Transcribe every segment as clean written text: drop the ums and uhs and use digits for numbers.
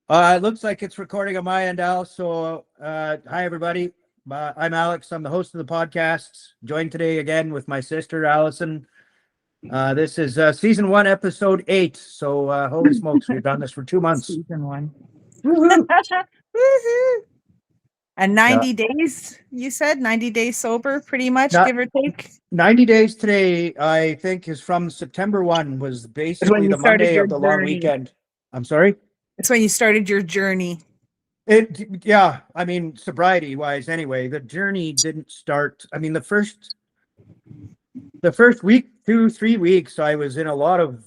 It looks like it's recording on my end, Al. So, hi everybody. I'm Alex. I'm the host of the podcast. Joined today again with my sister Allison. This is season 1, episode 8. So, holy smokes, we've done this for 2 months. Season 1. Woohoo! Woohoo. And Yeah. 90 days, you said? 90 days sober, pretty much, Not give or take? 90 days today, I think, is from September 1, was It's when basically you the started Monday your of the long journey. weekend. I'm sorry? It's when you started your journey. Yeah, I mean, sobriety wise, anyway, the journey didn't start. I mean, the first week, 3 weeks, I was in a lot of,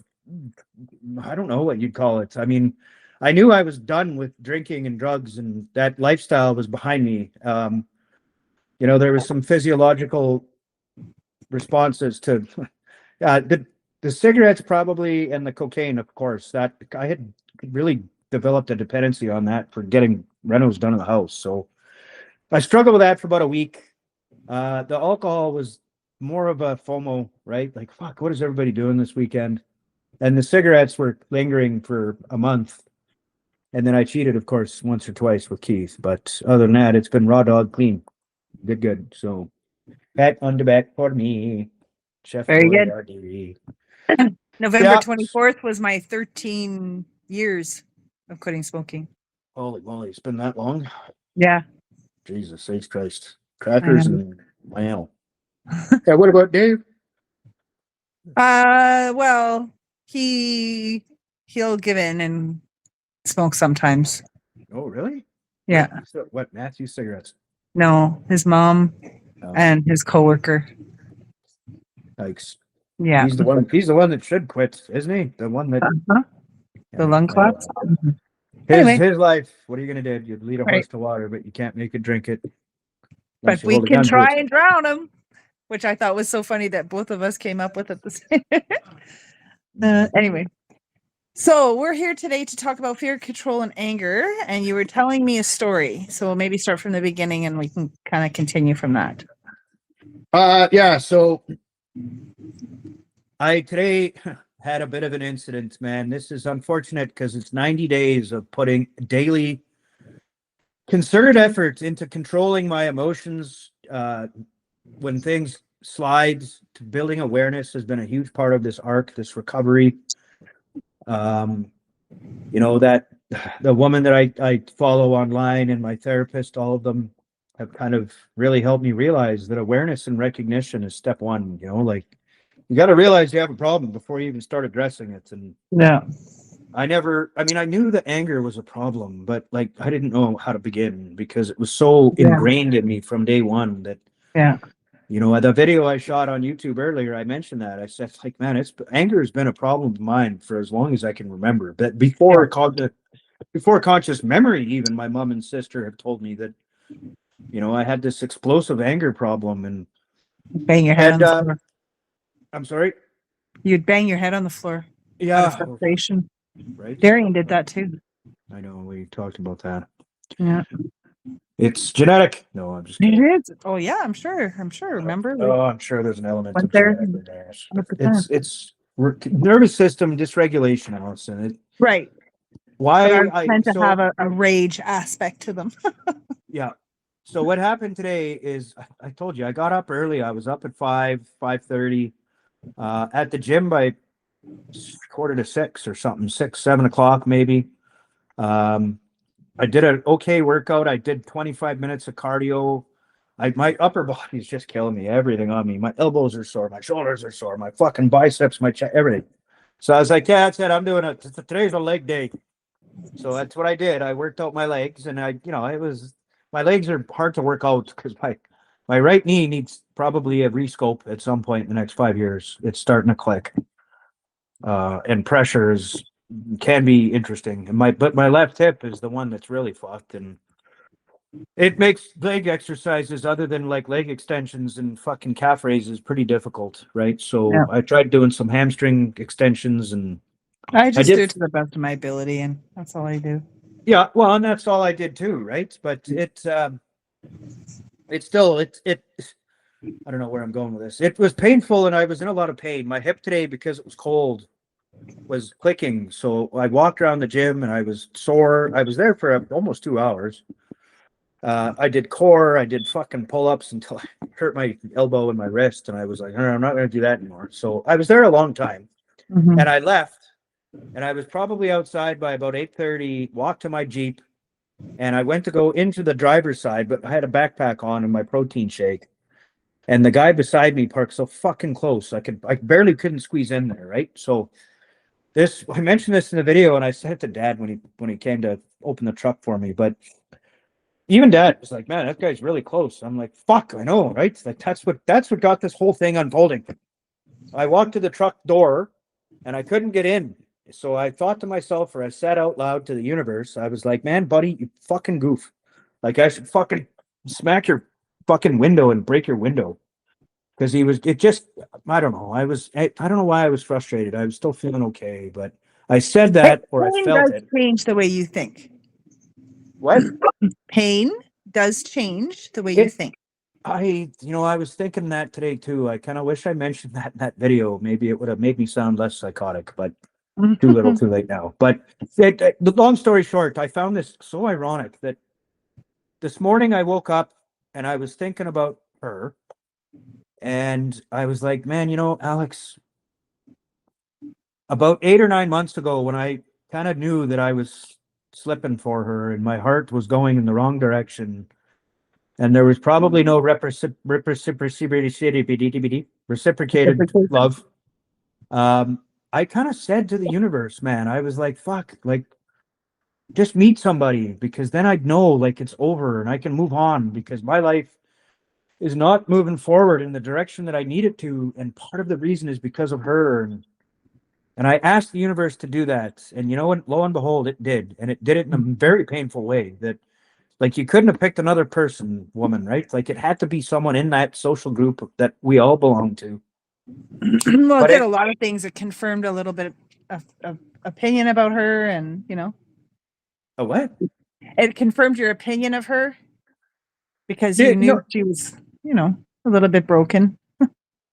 I don't know what you'd call it. I mean, I knew I was done with drinking and drugs, and that lifestyle was behind me. There was some physiological responses to the cigarettes, probably, and the cocaine, of course. That I had really developed a dependency on that for getting renos done in the house. So I struggled with that for about a week. The alcohol was more of a FOMO, right? Like, fuck, what is everybody doing this weekend? And the cigarettes were lingering for a month. And then I cheated, of course, once or twice with Keith. But other than that, it's been raw dog clean. Good. So, pat on the back for me. Chef Very good. Boyardee. November Yeah. 24th was my 13 years of quitting smoking. Holy moly, it's been that long? Yeah. Jesus H. Christ. Crackers and wow. Yeah, what about Dave? Well, he'll give in and smoke sometimes. Oh, really? Yeah. What, Matthew cigarettes? No, his mom and his coworker. Yikes. Yeah. He's the one that should quit, isn't he? The one that The lung clots. His life, what are you gonna do? You'd lead a horse to water, but you can't make it drink it. But we can try and drown him, which I thought was so funny that both of us came up with at the same. Anyway, so we're here today to talk about fear, control, and anger. And you were telling me a story, so we'll maybe start from the beginning, and we can kind of continue from that. Yeah. So I today had a bit of an incident, man. This is unfortunate because it's 90 days of putting daily concerted effort into controlling my emotions. When things slide, to building awareness has been a huge part of this arc, this recovery. That the woman that I follow online and my therapist, all of them have kind of really helped me realize that awareness and recognition is step one. Like, you got to realize you have a problem before you even start addressing it. And yeah, I knew that anger was a problem, but like, I didn't know how to begin because it was so ingrained in me from day one that, the video I shot on YouTube earlier, I mentioned that. I said, like, man, anger has been a problem of mine for as long as I can remember. But before conscious memory, even my mom and sister have told me that, I had this explosive anger problem. And bang your head on the floor. I'm sorry? You'd bang your head on the floor. Yeah. Out of frustration. Right. Darian did that too. I know, we talked about that. Yeah. It's genetic. No, I'm just kidding. It is. Oh yeah, I'm sure. Remember? Oh, I'm sure there's an element of there. genetic in there. It's nervous system dysregulation, Allison. Right. Why I tend to have a rage aspect to them. Yeah. So what happened today is, I told you, I got up early. I was up at 5:30, at the gym by 5:45 or something, 7 o'clock maybe. I did an okay workout. I did 25 minutes of cardio. My upper body's just killing me. Everything on me. My elbows are sore. My shoulders are sore. My fucking biceps, my chest, everything. So I was like, yeah, that's it. I'm doing it. Today's a leg day. So that's what I did. I worked out my legs, and my legs are hard to work out because my right knee needs probably a rescope at some point in the next 5 years. It's starting to click. And pressures can be interesting. But my left hip is the one that's really fucked, and it makes leg exercises other than like leg extensions and fucking calf raises pretty difficult, right? So I tried doing some hamstring extensions, and I just do it to the best of my ability, and that's all I do. Yeah, well, and that's all I did too, right? But it's still I don't know where I'm going with this. It was painful, and I was in a lot of pain. My hip today, because it was cold, was clicking. So I walked around the gym and I was sore. I was there for almost 2 hours. I did core, I did fucking pull-ups until I hurt my elbow and my wrist, and I was like, I'm not going to do that anymore. So I was there a long time, and I left, and I was probably outside by about 8:30. Walked to my Jeep, and I went to go into the driver's side, but I had a backpack on and my protein shake. And the guy beside me parked so fucking close, I barely couldn't squeeze in there, right? So I mentioned this in the video, and I said it to Dad when he came to open the truck for me, but even Dad was like, man, that guy's really close. I'm like, fuck, I know, right? Like that's what got this whole thing unfolding. I walked to the truck door and I couldn't get in. So I thought to myself, or I said out loud to the universe, I was like, man, buddy, you fucking goof. Like I should fucking smack your fucking window and break your window. Because I don't know. I don't know why I was frustrated. I was still feeling okay, but I said that or I felt it. Change the way you think. What? Pain does change the way you think. I was thinking that today too. I kind of wish I mentioned that in that video. Maybe it would have made me sound less psychotic, but too little too late now. But the long story short, I found this so ironic that this morning I woke up and I was thinking about her. And I was like, man, Alex, about 8 or 9 months ago, when I kind of knew that I was slipping for her and my heart was going in the wrong direction, and there was probably no reciprocated love. I kind of said to the universe, man, I was like, fuck, like, just meet somebody, because then I'd know like it's over and I can move on, because my life is not moving forward in the direction that I need it to. And part of the reason is because of her. And I asked the universe to do that. And you know what? Lo and behold, it did. And it did it in a very painful way that, like, you couldn't have picked another woman, right? Like, it had to be someone in that social group that we all belong to. Well, it did a lot of things. It confirmed a little bit of opinion about her, and, A what? It confirmed your opinion of her because you knew she was, a little bit broken.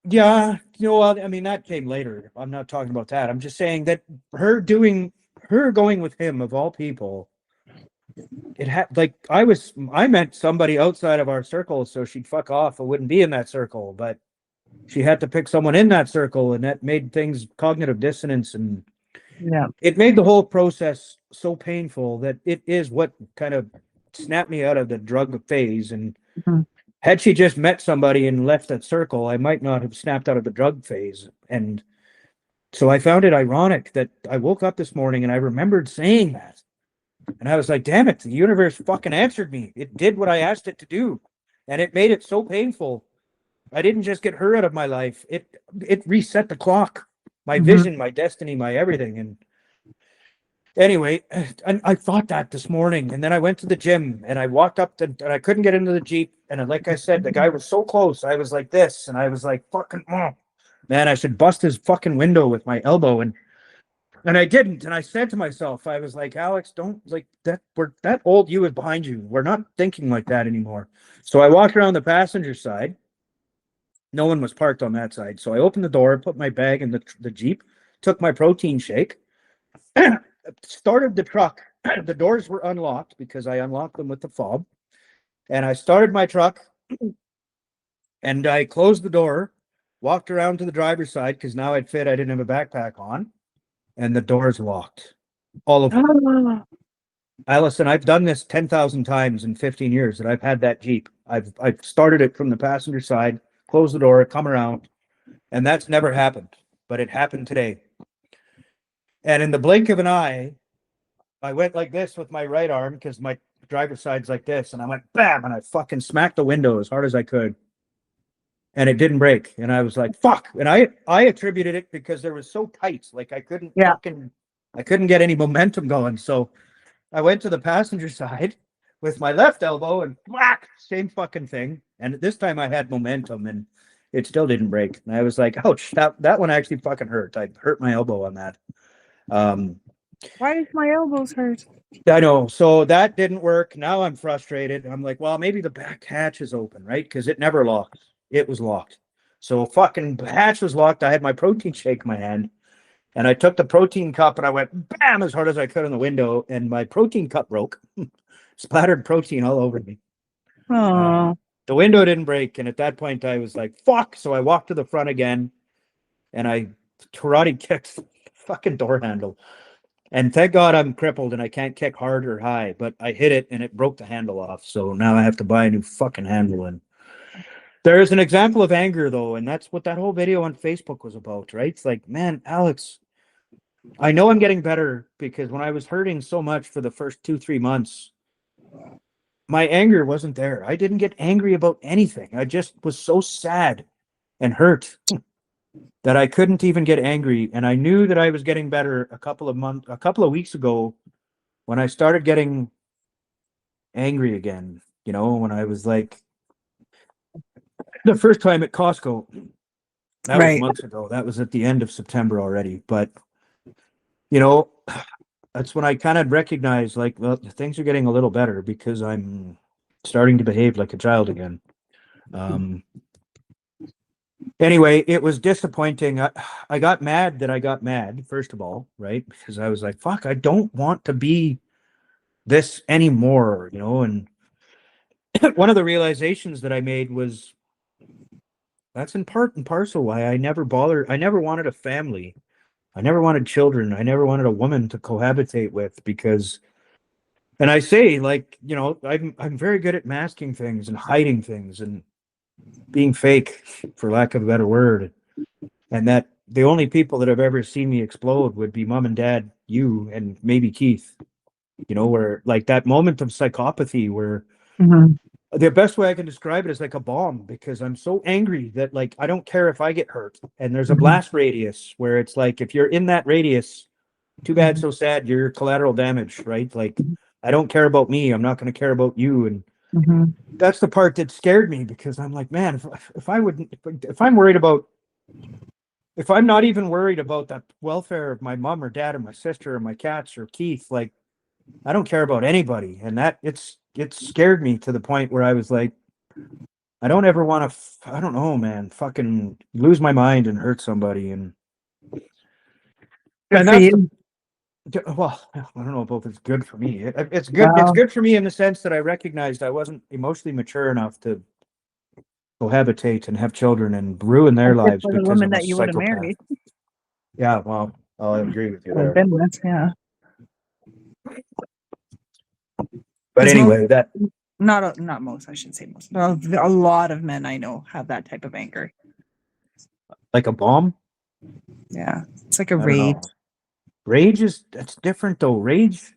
Yeah, I mean, that came later. I'm not talking about that. I'm just saying that her going with him, of all people, it had, like, I meant somebody outside of our circle, so she'd fuck off and wouldn't be in that circle, but she had to pick someone in that circle, and that made things cognitive dissonance, and it made the whole process so painful that it is what kind of snapped me out of the drug phase. And had she just met somebody and left that circle, I might not have snapped out of the drug phase. And so I found it ironic that I woke up this morning and I remembered saying that. And I was like, damn it, the universe fucking answered me. It did what I asked it to do. And it made it so painful. I didn't just get her out of my life. It reset the clock, my vision, my destiny, my everything. And anyway, and I thought that this morning, and then I went to the gym and I walked up and I couldn't get into the Jeep. And like I said, the guy was so close. I was like this, and I was like, fucking, man, I should bust his fucking window with my elbow. And I didn't. And I said to myself, I was like, Alex, don't, like, that old you is behind you. We're not thinking like that anymore. So I walked around the passenger side. No one was parked on that side. So I opened the door, put my bag in the Jeep, took my protein shake, started the truck. The doors were unlocked because I unlocked them with the fob. And I started my truck and I closed the door, walked around to the driver's side because now I'd fit. I didn't have a backpack on, and the doors locked. All of them. Allison, I've done this 10,000 times in 15 years that I've had that Jeep. I've started it from the passenger side, closed the door, come around, and that's never happened. But it happened today. And in the blink of an eye, I went like this with my right arm because my driver's side's like this, and I went bam, and I fucking smacked the window as hard as I could. And it didn't break. And I was like, fuck. And I attributed it because there was so tight. Like I couldn't get any momentum going. So I went to the passenger side with my left elbow and whack, same fucking thing. And this time I had momentum and it still didn't break. And I was like, ouch, that one actually fucking hurt. I hurt my elbow on that. Why does my elbows hurt? I know. So that didn't work. Now I'm frustrated. I'm like, well, maybe the back hatch is open, right? Because it never locked. It was locked. So fucking hatch was locked. I had my protein shake in my hand. And I took the protein cup and I went bam as hard as I could on the window, and my protein cup broke. Splattered protein all over me. Oh. The window didn't break, and at that point I was like, fuck. So I walked to the front again and I karate kicked the fucking door handle. And thank God I'm crippled and I can't kick hard or high, but I hit it and it broke the handle off. So now I have to buy a new fucking handle. And there is an example of anger, though, and that's what that whole video on Facebook was about, right? It's like, man, Alex, I know I'm getting better, because when I was hurting so much for the first 2-3 months, my anger wasn't there. I didn't get angry about anything. I just was so sad and hurt that I couldn't even get angry. And I knew that I was getting better a couple of weeks ago when I started getting angry again, when I was like the first time at Costco. That was months ago. That was at the end of September already. But, that's when I kind of recognized, like, well, things are getting a little better because I'm starting to behave like a child again. Anyway, it was disappointing. I got mad that I got mad, first of all, right? Because I was like, fuck, I don't want to be this anymore, and one of the realizations that I made was that's in part and parcel why I never wanted a family. I never wanted children. I never wanted a woman to cohabitate with, because, and I say, like, I'm very good at masking things and hiding things and being fake, for lack of a better word. And that the only people that have ever seen me explode would be mom and dad, you, and maybe Keith, where, like, that moment of psychopathy where the best way I can describe it is like a bomb, because I'm so angry that, like, I don't care if I get hurt. And there's a blast radius where it's like, if you're in that radius, too bad, so sad, you're collateral damage, right? Like, I don't care about me. I'm not going to care about you. And that's the part that scared me, because I'm like, man, if I'm not even worried about the welfare of my mom or dad or my sister or my cats or Keith, like, I don't care about anybody. And that it scared me to the point where I was like, I don't ever want to, I don't know, man, fucking lose my mind and hurt somebody. And that's, well, I don't know if it's good for me. It's good. It's good for me in the sense that I recognized I wasn't emotionally mature enough to cohabitate and have children and ruin their lives because of a psychopath. Yeah, well, I'll agree with you there. Yeah. But anyway, that not most, I shouldn't say most. A lot of men I know have that type of anger. Like a bomb? Yeah, it's like a rage. Rage that's different though. Rage.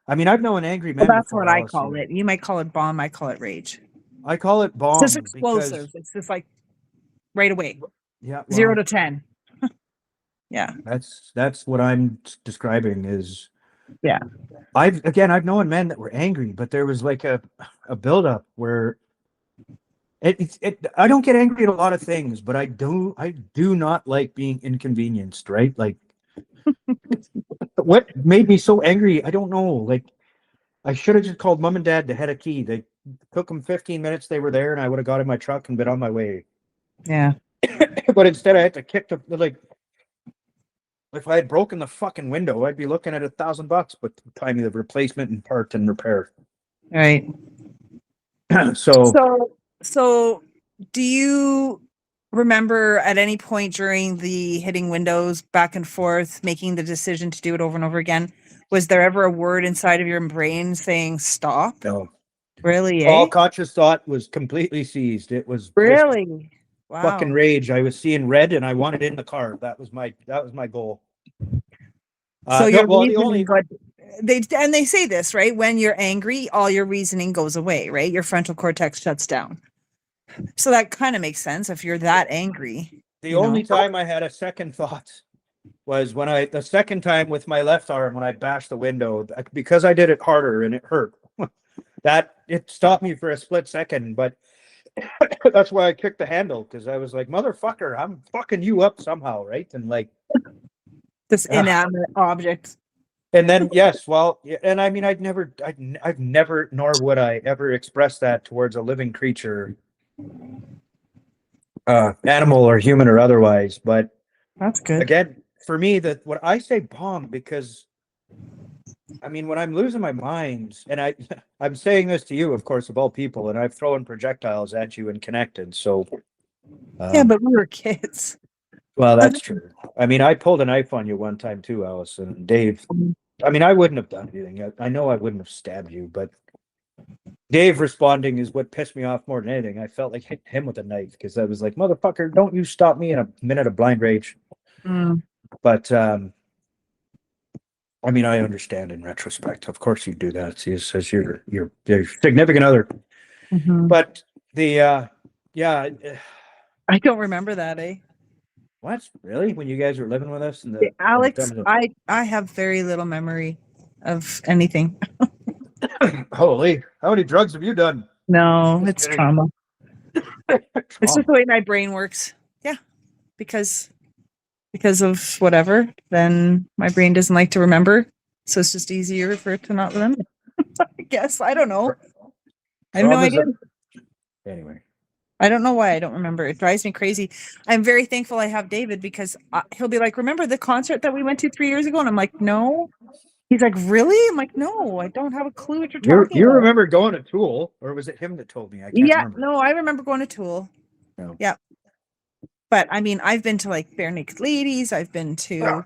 I mean, I've known an angry man. Well, that's before, what I call it. You might call it bomb. I call it rage. I call it bomb. It's just explosive. It's just like right away. Yeah. 0 to 10. Yeah. That's what I'm describing is. Yeah. I've known men that were angry, but there was like a buildup where I don't get angry at a lot of things, but I do not like being inconvenienced, right? Like, what made me so angry? I don't know. Like, I should have just called mom and dad to head a key. They took them 15 minutes. They were there, and I would have got in my truck and been on my way. Yeah. But instead, I had to kick like. If I had broken the fucking window, I'd be looking at $1,000, but the time of the replacement and part and repair. Right. So do you remember at any point during the hitting windows back and forth, making the decision to do it over and over again, was there ever a word inside of your brain saying stop? No. Really? All conscious thought was completely seized. It was really fucking rage. I was seeing red and I wanted in the car. That was my goal. So they say this, right? When you're angry, all your reasoning goes away, right? Your frontal cortex shuts down. So that kind of makes sense if you're that angry. The only time I had a second thought was the second time with my left arm when I bashed the window, because I did it harder and it hurt. That it stopped me for a split second, but that's why I kicked the handle, because I was like, motherfucker, I'm fucking you up somehow, right? And like this inanimate object. And then yes, well, and I mean, I've never, nor would I ever express that towards a living creature, animal or human or otherwise. But that's good. Again, for me, that what I say bomb, because I mean, when I'm losing my mind, and I'm saying this to you, of course, of all people, and I've thrown projectiles at you and connected. So, Yeah, but we were kids. well, that's true. I mean, I pulled a knife on you one time too, Allison. And Dave, I mean, I wouldn't have done anything. I know I wouldn't have stabbed you, but Dave responding is what pissed me off more than anything. I felt like hitting him with a knife because I was like, motherfucker, don't you stop me in a minute of blind rage. But I mean, I understand in retrospect. Of course, you do that. He says your significant other. But the yeah, I don't remember that, eh? what really? When you guys were living with us, and Alex, I have very little memory of anything. Holy, how many drugs have you done? No, it's trauma. It's just the Trauma. way my brain works. Yeah, because of whatever, then my brain doesn't like to remember. So it's just easier for it to not remember. I guess. I don't know. I have no idea. Anyway, I don't know why I don't remember. It drives me crazy. I'm very thankful I have David because he'll be like, remember the concert that we went to 3 years ago? And I'm like, no. He's like, really? I'm like, no, I don't have a clue what you're talking you about. remember going to Tool, or was it him that told me? I can't remember. No, I remember going to Tool. No. Yeah. But I mean, I've been to like Bare Naked Ladies. I've been to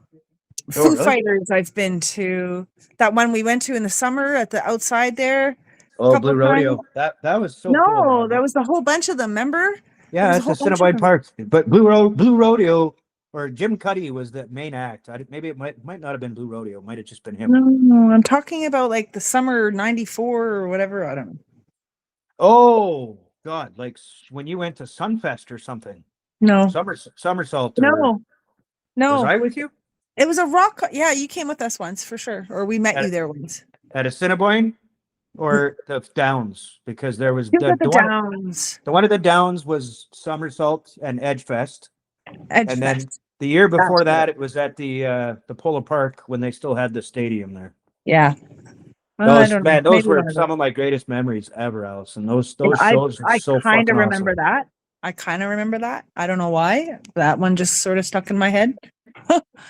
Foo Fighters. I've been to that one we went to in the summer at the outside there. Oh, Blue Rodeo. That was so cool. No, there was a whole bunch of them, remember? Yeah, it's a Cinnabon Park. But Blue Rodeo or Jim Cuddy was the main act. Maybe it might not have been Blue Rodeo. It might have just been him. No, I'm talking about like the summer '94 or whatever. I don't know. Oh God, like when you went to Sunfest or something. No. Somersault. No. Was I with you? It was a rock. Yeah, you came with us once for sure. Or we met you there once. At a Cinnabon or the Downs, because there was the Downs. The one at the Downs was Somersault and Edgefest. And then the year before that, it was at the Polo Park when they still had the stadium there. Yeah. Those were some of my greatest memories ever, Allison. Those shows are so fucking awesome. I kind of remember that. I don't know why. That one just sort of stuck in my head.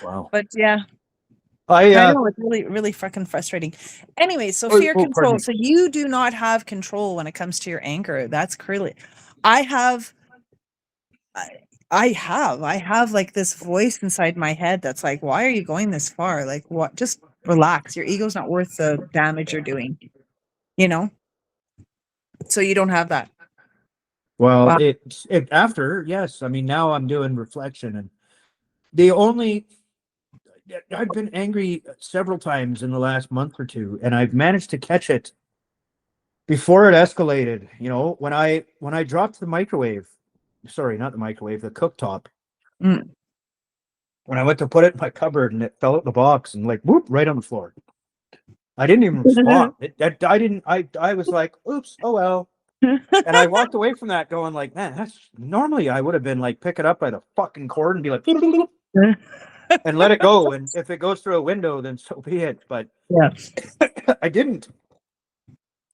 Wow. But yeah. I know it's really, really fucking frustrating. Anyway, so fear control. So you do not have control when it comes to your anger. That's crazy. I have like this voice inside my head that's like, why are you going this far? Like, what? Just relax. Your ego's not worth the damage you're doing, you know? So you don't have that. Well, wow. it after, yes. I mean, now I'm doing reflection, and I've been angry several times in the last month or two, and I've managed to catch it before it escalated. You know, when I dropped the microwave, sorry, not the microwave, the cooktop. When I went to put it in my cupboard and it fell out the box and like whoop right on the floor. I didn't even respond. I was like, oops, oh well. And I walked away from that going like, man, that's normally I would have been like, pick it up by the fucking cord and be like and let it go. And if it goes through a window, then so be it. But yeah, I didn't.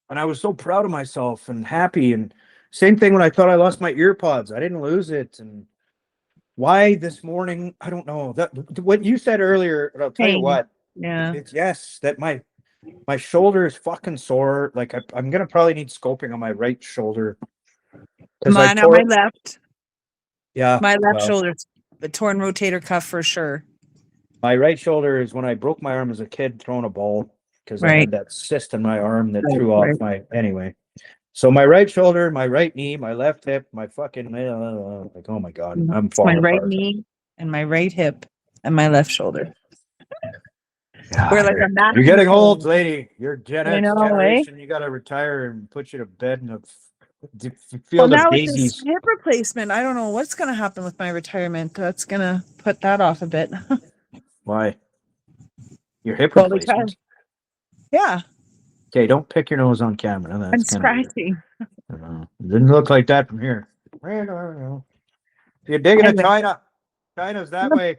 And I was so proud of myself and happy. And same thing when I thought I lost my ear pods. I didn't lose it. And why this morning? I don't know. That what you said earlier, but I'll tell you what. Yeah. It's that my shoulder is fucking sore. Like I'm gonna probably need scoping on my right shoulder. Mine on my left. Yeah. My left shoulder, the torn rotator cuff for sure. My right shoulder is when I broke my arm as a kid throwing a ball because I had that cyst in my arm that threw off my anyway. So my right shoulder, my right knee, my left hip, my fucking like oh my god, I'm falling apart. My right knee and my right hip and my left shoulder. Yeah, we're like you're getting old, lady. You're generation. You got to retire and put you to bed in a field of daisies. Hip replacement. I don't know what's going to happen with my retirement. That's going to put that off a bit. Why? Your hip replacement? Yeah. Okay, don't pick your nose on camera. I'm scratching. Didn't look like that from here. If you're digging at China's that way.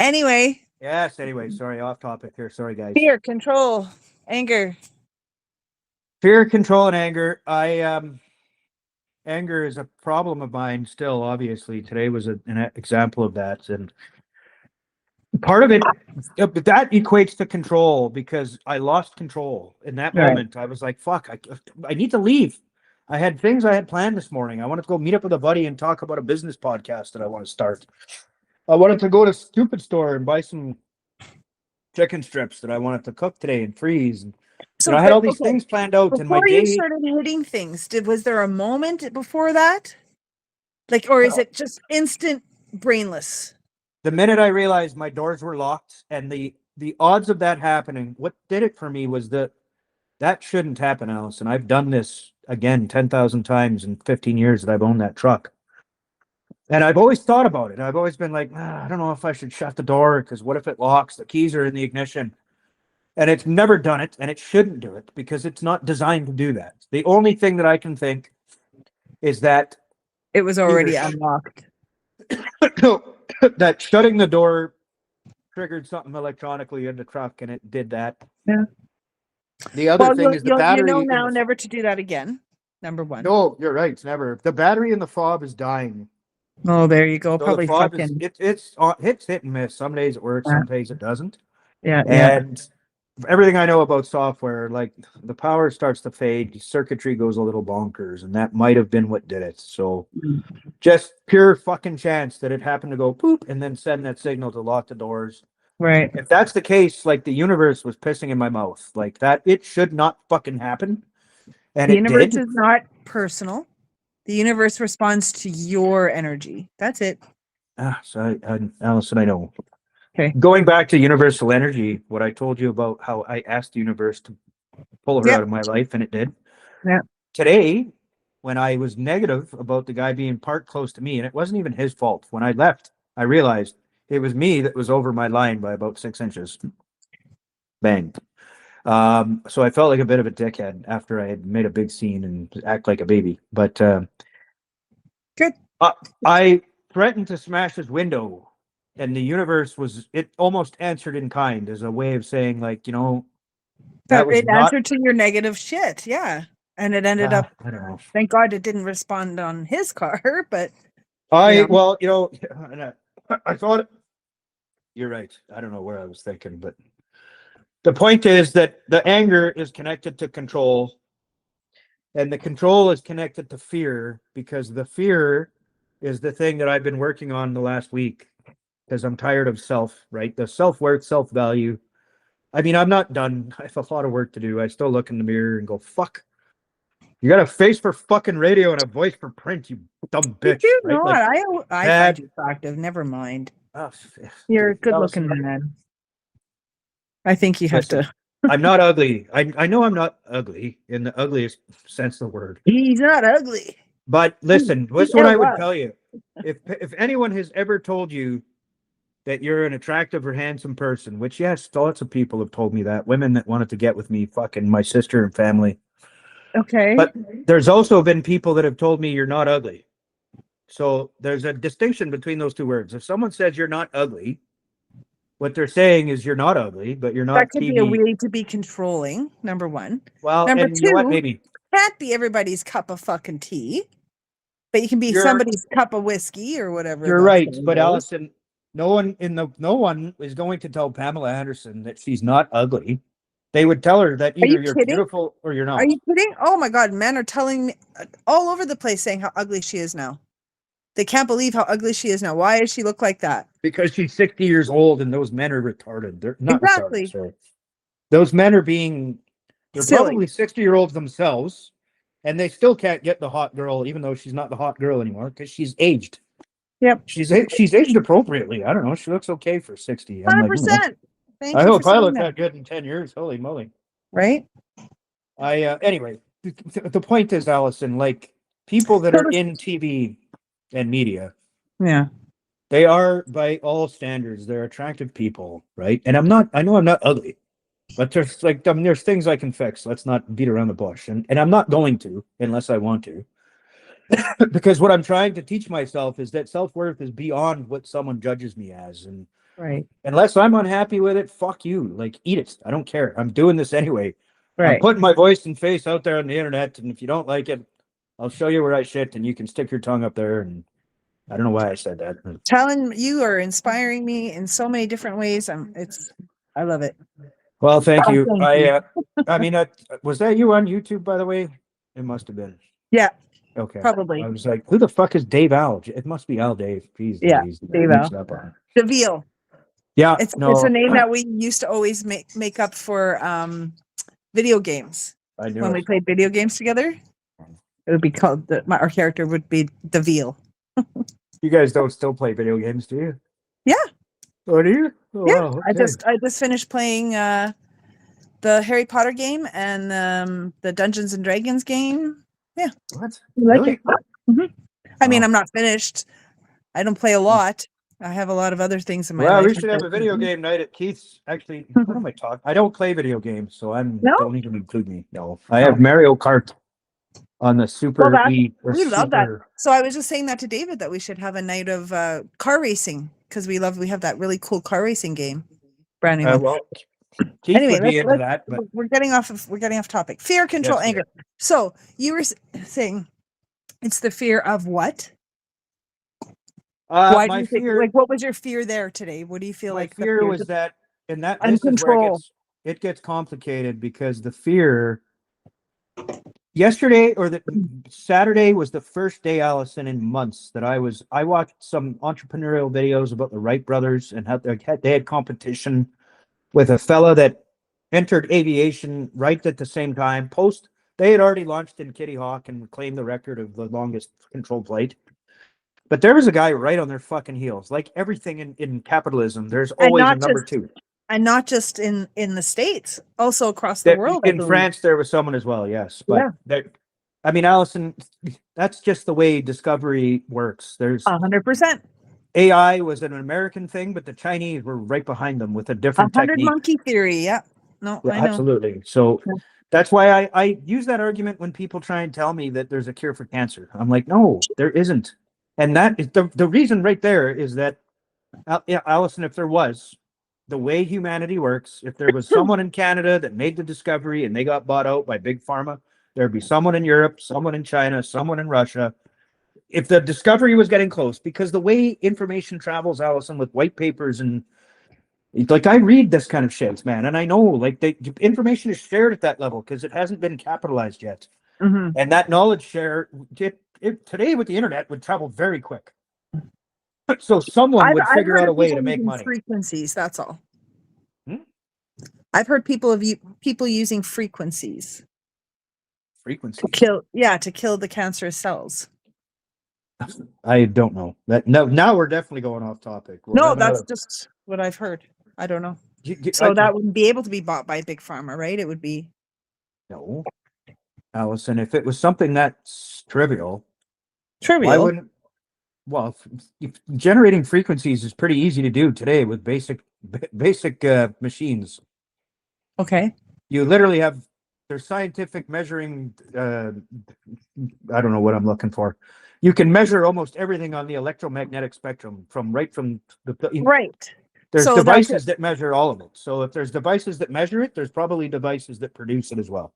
Anyway. Yes, anyway, sorry, off topic here. Sorry, guys. Fear, control, anger. Fear, control, and anger. Anger is a problem of mine still, obviously. Today was an example of that. And Part of it, but that equates to control because I lost control in that moment. I was like, fuck, I need to leave. I had things I had planned this morning. I wanted to go meet up with a buddy and talk about a business podcast that I want to start. I wanted to go to Stupid Store and buy some chicken strips that I wanted to cook today and freeze. And, So I had all these things planned out, and my before day. you started hitting things, was there a moment before that? Like, or is it just instant brainless? The minute I realized my doors were locked, and the odds of that happening, what did it for me was that shouldn't happen, Allison. I've done this again 10,000 times in 15 years that I've owned that truck. And I've always thought about it. I've always been like, I don't know if I should shut the door because what if it locks? The keys are in the ignition. And it's never done it, and it shouldn't do it because it's not designed to do that. The only thing that I can think is that it was already unlocked. That shutting the door triggered something electronically in the truck, and it did that. Yeah. The other thing is the battery. You know now never to do that again. Number one. No, you're right. It's never. The battery in the fob is dying. Oh, there you go. So probably fucking. It's hit and miss. Some days it works, some days it doesn't. Yeah. And everything I know about software, like the power starts to fade, circuitry goes a little bonkers, and that might have been what did it. So just pure fucking chance that it happened to go poop and then send that signal to lock the doors. Right. If that's the case, like the universe was pissing in my mouth, like that, it should not fucking happen. And the universe is not personal. The universe responds to your energy. That's it. So Allison, I know. Okay. Going back to universal energy, what I told you about how I asked the universe to pull her out of my life, and it did. Yeah. Today, when I was negative about the guy being parked close to me, and it wasn't even his fault. When I left, I realized it was me that was over my line by about 6 inches. Bang. So I felt like a bit of a dickhead after I had made a big scene and act like a baby. But good. I threatened to smash his window, and the universe it almost answered in kind as a way of saying, like, that was answered to your negative shit. Yeah. And it ended up, I don't know. Thank God it didn't respond on his car, but I thought you're right. I don't know where I was thinking, but the point is that the anger is connected to control, and the control is connected to fear, because the fear is the thing that I've been working on the last week, because I'm tired of right? The self-worth, self-value. I mean, I'm not done. I have a lot of work to do. I still look in the mirror and go, fuck. You got a face for fucking radio and a voice for print, you dumb bitch. You right? know, like, I find you attractive. Never mind. You're a good-looking man. I think you have to. I'm not ugly. I know I'm not ugly in the ugliest sense of the word. He's not ugly. But listen, what's what I would tell you. If anyone has ever told you that you're an attractive or handsome person, which, yes, lots of people have told me that. Women that wanted to get with me, fucking my sister and family. Okay. But there's also been people that have told me you're not ugly. So there's a distinction between those two words. If someone says you're not ugly, what they're saying is you're not ugly, but you're not. That could be a way to be controlling, number one. Well, number two, you know what, maybe can't be everybody's cup of fucking tea, but you can be somebody's cup of whiskey or whatever. You're right, but Allison, no one is going to tell Pamela Anderson that she's not ugly. They would tell her that either you're beautiful or you're not. Are you kidding? Oh my God, men are telling me all over the place saying how ugly she is now. They can't believe how ugly she is now. Why does she look like that? Because she's 60 years old and those men are retarded. They're not retarded. Sorry. Those men are they're silly. Probably 60-year-olds themselves, and they still can't get the hot girl, even though she's not the hot girl anymore because she's aged. Yep. She's aged appropriately. I don't know. She looks okay for 60. 100%. I hope I look that good in 10 years. Holy moly. Right? Anyway, the point is, Allison, like people that are in TV and media. Yeah. They are, by all standards, they're attractive people, right? And I know I'm not ugly, but there's things I can fix. Let's not beat around the bush. And I'm not going to, unless I want to. Because what I'm trying to teach myself is that self-worth is beyond what someone judges me as. And right. Unless I'm unhappy with it, fuck you. Like, eat it. I don't care. I'm doing this anyway. Right. I'm putting my voice and face out there on the internet, and if you don't like it, I'll show you where I shit, and you can stick your tongue up there and I don't know why I said that. Telling you are inspiring me in so many different ways. I love it. Well, thank you. Thank you. I mean, was that you on YouTube, by the way? It must have been. Yeah, Okay. probably. I was like, who the fuck is Dave Al? It must be Al Dave. Jeez, Yeah, Louise. Dave Mixed Al. up on it. DeVille. Yeah, It's no, a name that we used to always make up for video games. I knew When it. we played video games together, it would be called our character would be DeVille. You guys don't still play video games, do you? Yeah. Oh, do you? Oh, Yeah. wow, okay. I just finished playing the Harry Potter game and the Dungeons and Dragons game. Yeah. What? You like Really? it? Mhm. I mean, Wow. I'm not finished. I don't play a lot. I have a lot of other things in my Well, life. we should have a video game night at Keith's. Actually, what am I talking? I don't play video games, so No? don't even include me. No, I have Mario Kart on the Super Well, Wii. Or we love that. Super. So I was just saying that to David that we should have a night of car racing because we have that really cool car racing game. Brand new one. Well, Keith Anyway, would be into that, but we're getting off topic. Fear, control, Yes, anger. So you were saying it's the fear of what? Why do my you think, fear, like, what was your fear there today? What do you feel my like the fear fear was just that, and this is where it gets complicated because the fear. Yesterday or the Saturday was the first day, Allison, in months that I watched some entrepreneurial videos about the Wright brothers and how they had competition with a fella that entered aviation right at the same time. They had already launched in Kitty Hawk and claimed the record of the longest controlled flight. But there was a guy right on their fucking heels. Like everything in capitalism, there's always a number two. And not just in the States, also across the world. In France, there was someone as well, yes. But I mean, Allison, that's just the way discovery works. There's 100%. AI was an American thing, but the Chinese were right behind them with a different 100 technique. monkey theory. Yeah. No, Yeah, I know. absolutely. So that's why I use that argument when people try and tell me that there's a cure for cancer. I'm like, no, there isn't. And that is the reason right there is that, Allison, if there was, the way humanity works, if there was someone in Canada that made the discovery and they got bought out by big pharma, there'd be someone in Europe, someone in China, someone in Russia. If the discovery was getting close, because the way information travels, Allison, with white papers and like I read this kind of shit, man, and I know like the information is shared at that level because it hasn't been capitalized yet, and that knowledge share today with the internet would travel very quick. So someone would figure out a way to make money. Frequencies, that's all. I've heard people using frequencies. Frequencies to kill the cancerous cells. I don't know that. No, now we're definitely going off topic. No, that's just what I've heard. I don't know. That wouldn't be able to be bought by Big Pharma, right? It would be. No, Allison, if it was something that's trivial, why wouldn't? Well, generating frequencies is pretty easy to do today with basic machines. Okay. You literally have there's scientific measuring. I don't know what I'm looking for. You can measure almost everything on the electromagnetic spectrum from the right. There's devices that measure all of it. So if there's devices that measure it, there's probably devices that produce it as well.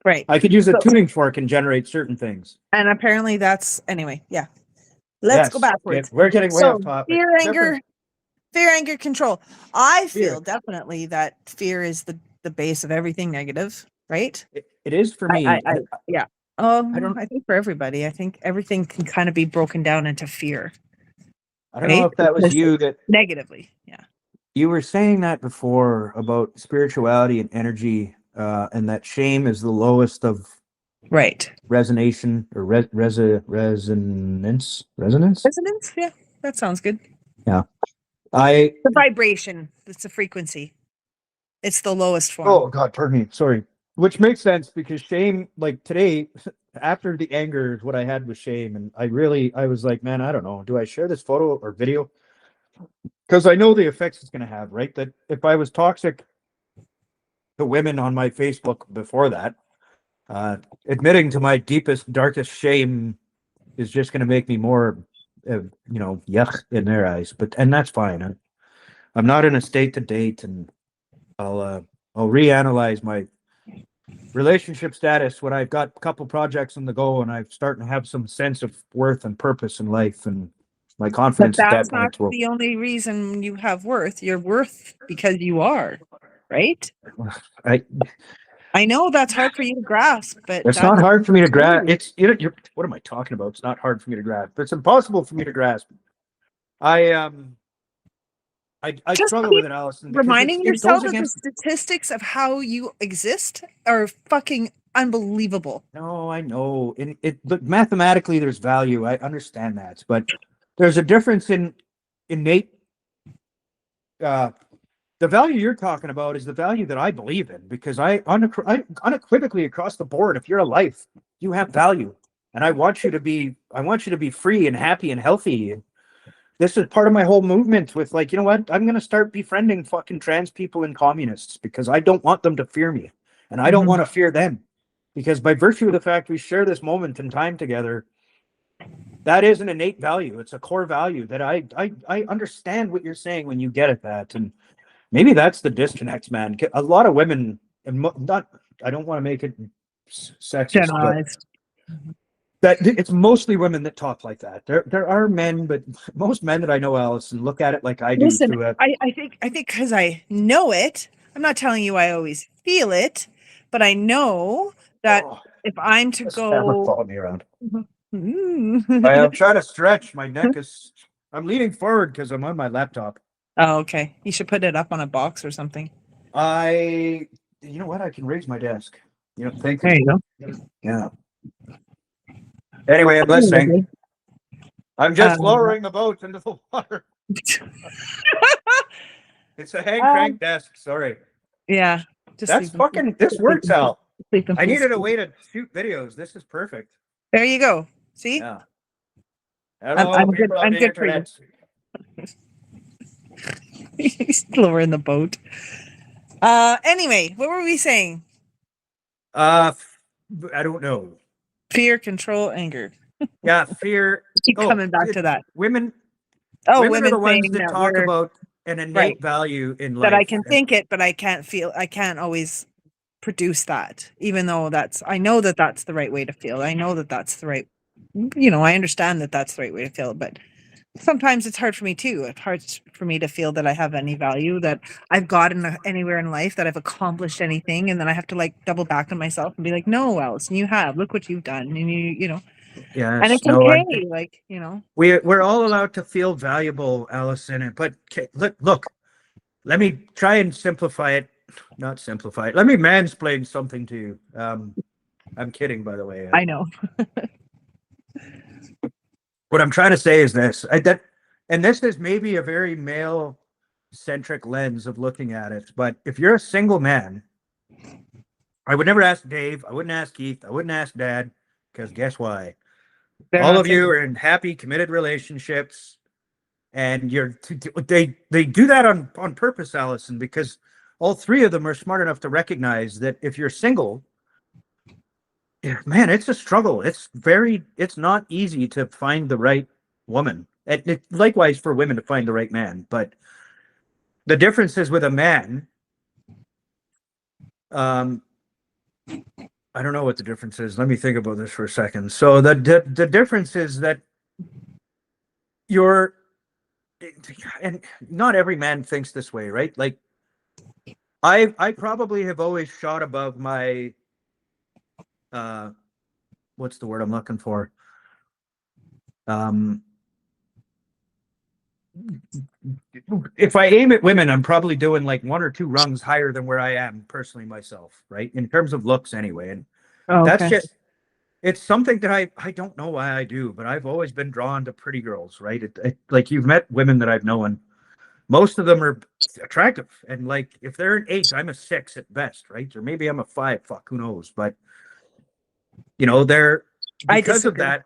Right. I could use a tuning fork and generate certain things. And apparently that's anyway. Yeah. Let's go backwards. We're getting way off topic. Fear, anger, control. I feel definitely that fear is the base of everything negative, right? It is for me. Yeah. I think for everybody, I think everything can kind of be broken down into fear. I don't know if that was you that negatively. Yeah. You were saying that before about spirituality and energy, and that shame is the lowest of resonation or resonance. Resonance? Yeah, that sounds good. Yeah. The vibration. It's a frequency. It's the lowest form. Oh God, pardon me. Sorry. Which makes sense because shame, like today, after the anger is what I had with shame. And I was like, man, I don't know. Do I share this photo or video? Because I know the effects it's going to have, right? That if I was toxic to women on my Facebook before that, admitting to my deepest, darkest shame is just going to make me more, yuck in their eyes. And that's fine. I'm not in a state to date, and I'll reanalyze my relationship status when I've got a couple projects on the go and I'm starting to have some sense of worth and purpose in life. And My But confidence at that that's not point will. the only reason you have worth. You're worth because you are, right? I, I know that's hard for you to grasp, but it's not that's hard for me to grasp. true. It's what am I talking about? It's not hard for me to grasp. It's impossible for me to grasp. I I Just struggle keep with it, Allison, because reminding it goes yourself that the against. statistics of how you exist are fucking unbelievable. No, I know. But mathematically, there's value. I understand that, but there's a difference in innate. Uh, the value you're talking about is the value that I believe in, because I unequivocally across the board, if you're alive, you have value, and I want you to be. I want you to be free and happy and healthy. This is part of my whole movement with, like, you know what? I'm going to start befriending fucking trans people and communists because I don't want them to fear me, and I don't want to fear them, because by virtue of the fact we share this moment in time together, that is an innate value. It's a core value that I understand what you're saying when you get at that. And maybe that's the disconnect, man. A lot of women, and not, I don't want to make it sexist, but Generalized. that it's mostly women that talk like that. There are men, but most men that I know, Allison, look at it like I do Listen, through a. I think because I know it, I'm not telling you I always feel it, but I know that Oh, if I'm to this camera go, followed me around. I oh, am trying to stretch. My neck is. I'm leaning forward because I'm on my laptop. okay, you should put it up on a box or something. You know what? I can raise my desk. Thank There you. you go. Yeah. Anyway, I'm listening. I'm just lowering the boat into the water. It's a hand crank desk. Sorry. Yeah, just That's fucking. This works, Al. I needed a way to shoot videos. This is perfect. There you go. See, Yeah. Hello, I'm good. people on I'm the good for you. internet. He's lowering the boat. Anyway, what were we saying? I don't know. Fear, control, anger. Yeah, fear. Keep Oh, coming back to that. women. Oh, Women are women the ones saying that that talk we're about an right. innate value in That I life. can think it, but I can't feel. I can't always produce that, even though I know that that's the right way to feel. I know that that's the right. I understand that that's the right way to feel, but sometimes it's hard for me too. It's hard for me to feel that I have any value, that I've gotten anywhere in life, that I've accomplished anything, and then I have to like double back on myself and be like, "No, Allison, you have. Look what you've done." And and Yes, it's no, okay. Like we're all allowed to feel valuable, Allison. But look, let me try and simplify it. Not simplify it. Let me mansplain something to you. I'm kidding, by the way. I know. What I'm trying to say is this: and this is maybe a very male-centric lens of looking at it. But if you're a single man, I would never ask Dave. I wouldn't ask Keith. I wouldn't ask Dad, because guess why? They're All not of you saying. are in happy, committed relationships, and they do that on purpose, Allison, because all three of them are smart enough to recognize that if you're single, man, it's a struggle. It's not easy to find the right woman. Likewise for women to find the right man. But the difference is with a man, um, I don't know what the difference is. Let me think about this for a second. So the difference is that you're, and not every man thinks this way, right? Like I probably have always shot above my what's the word I'm looking for? Um if I aim at women, I'm probably doing like one or two rungs higher than where I am personally myself, right? In terms of looks anyway. And Oh, that's okay. just it's something that I don't know why I do, but I've always been drawn to pretty girls, right? Like you've met women that I've known. Most of them are attractive. And like if they're an 8, I'm a 6 at best, right? Or maybe I'm a 5, fuck, who knows? But they're I because of disagree. that.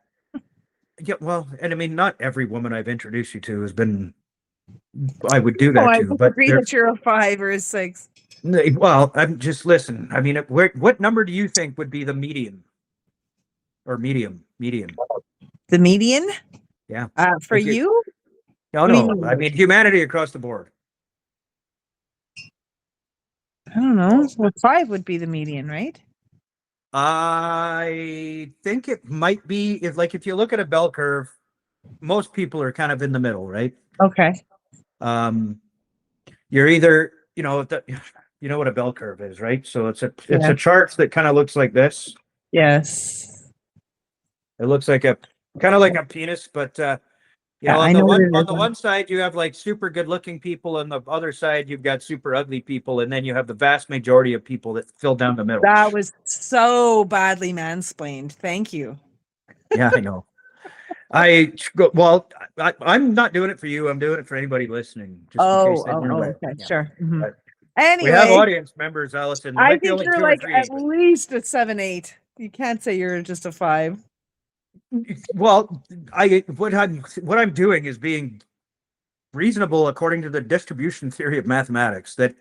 Yeah, well, and I mean, not every woman I've introduced you to has been. I would do Oh, that I too, but disagree that you're a 5 or a 6. well, I'm just listen. I mean, what number do you think would be the median or medium? The median? Yeah, For if you you? no What do you no, mean? I mean humanity across the board. I don't know. Well, 5 would be the median, right? I think it might be if you look at a bell curve, most people are kind of in the middle, right? Okay. You're either, you know what a bell curve is, right? So it's Yeah. a chart that kind of looks like this. Yes. It looks like a kind of like a penis, but Yeah, on I the know what it is. one side you have like super good looking people, and the other side you've got super ugly people, and then you have the vast majority of people that fill down the middle. That was so badly mansplained. Thank you. Yeah, I know. I'm not doing it for you. I'm doing it for anybody listening, just in case they weren't aware. Okay, Yeah. sure. But we have Anyway, audience members, Allison. There I might be think only you're 2 or like 3. at least a 7, 8. You can't say you're just a 5. Well, what I'm doing is being reasonable according to the distribution theory of mathematics. That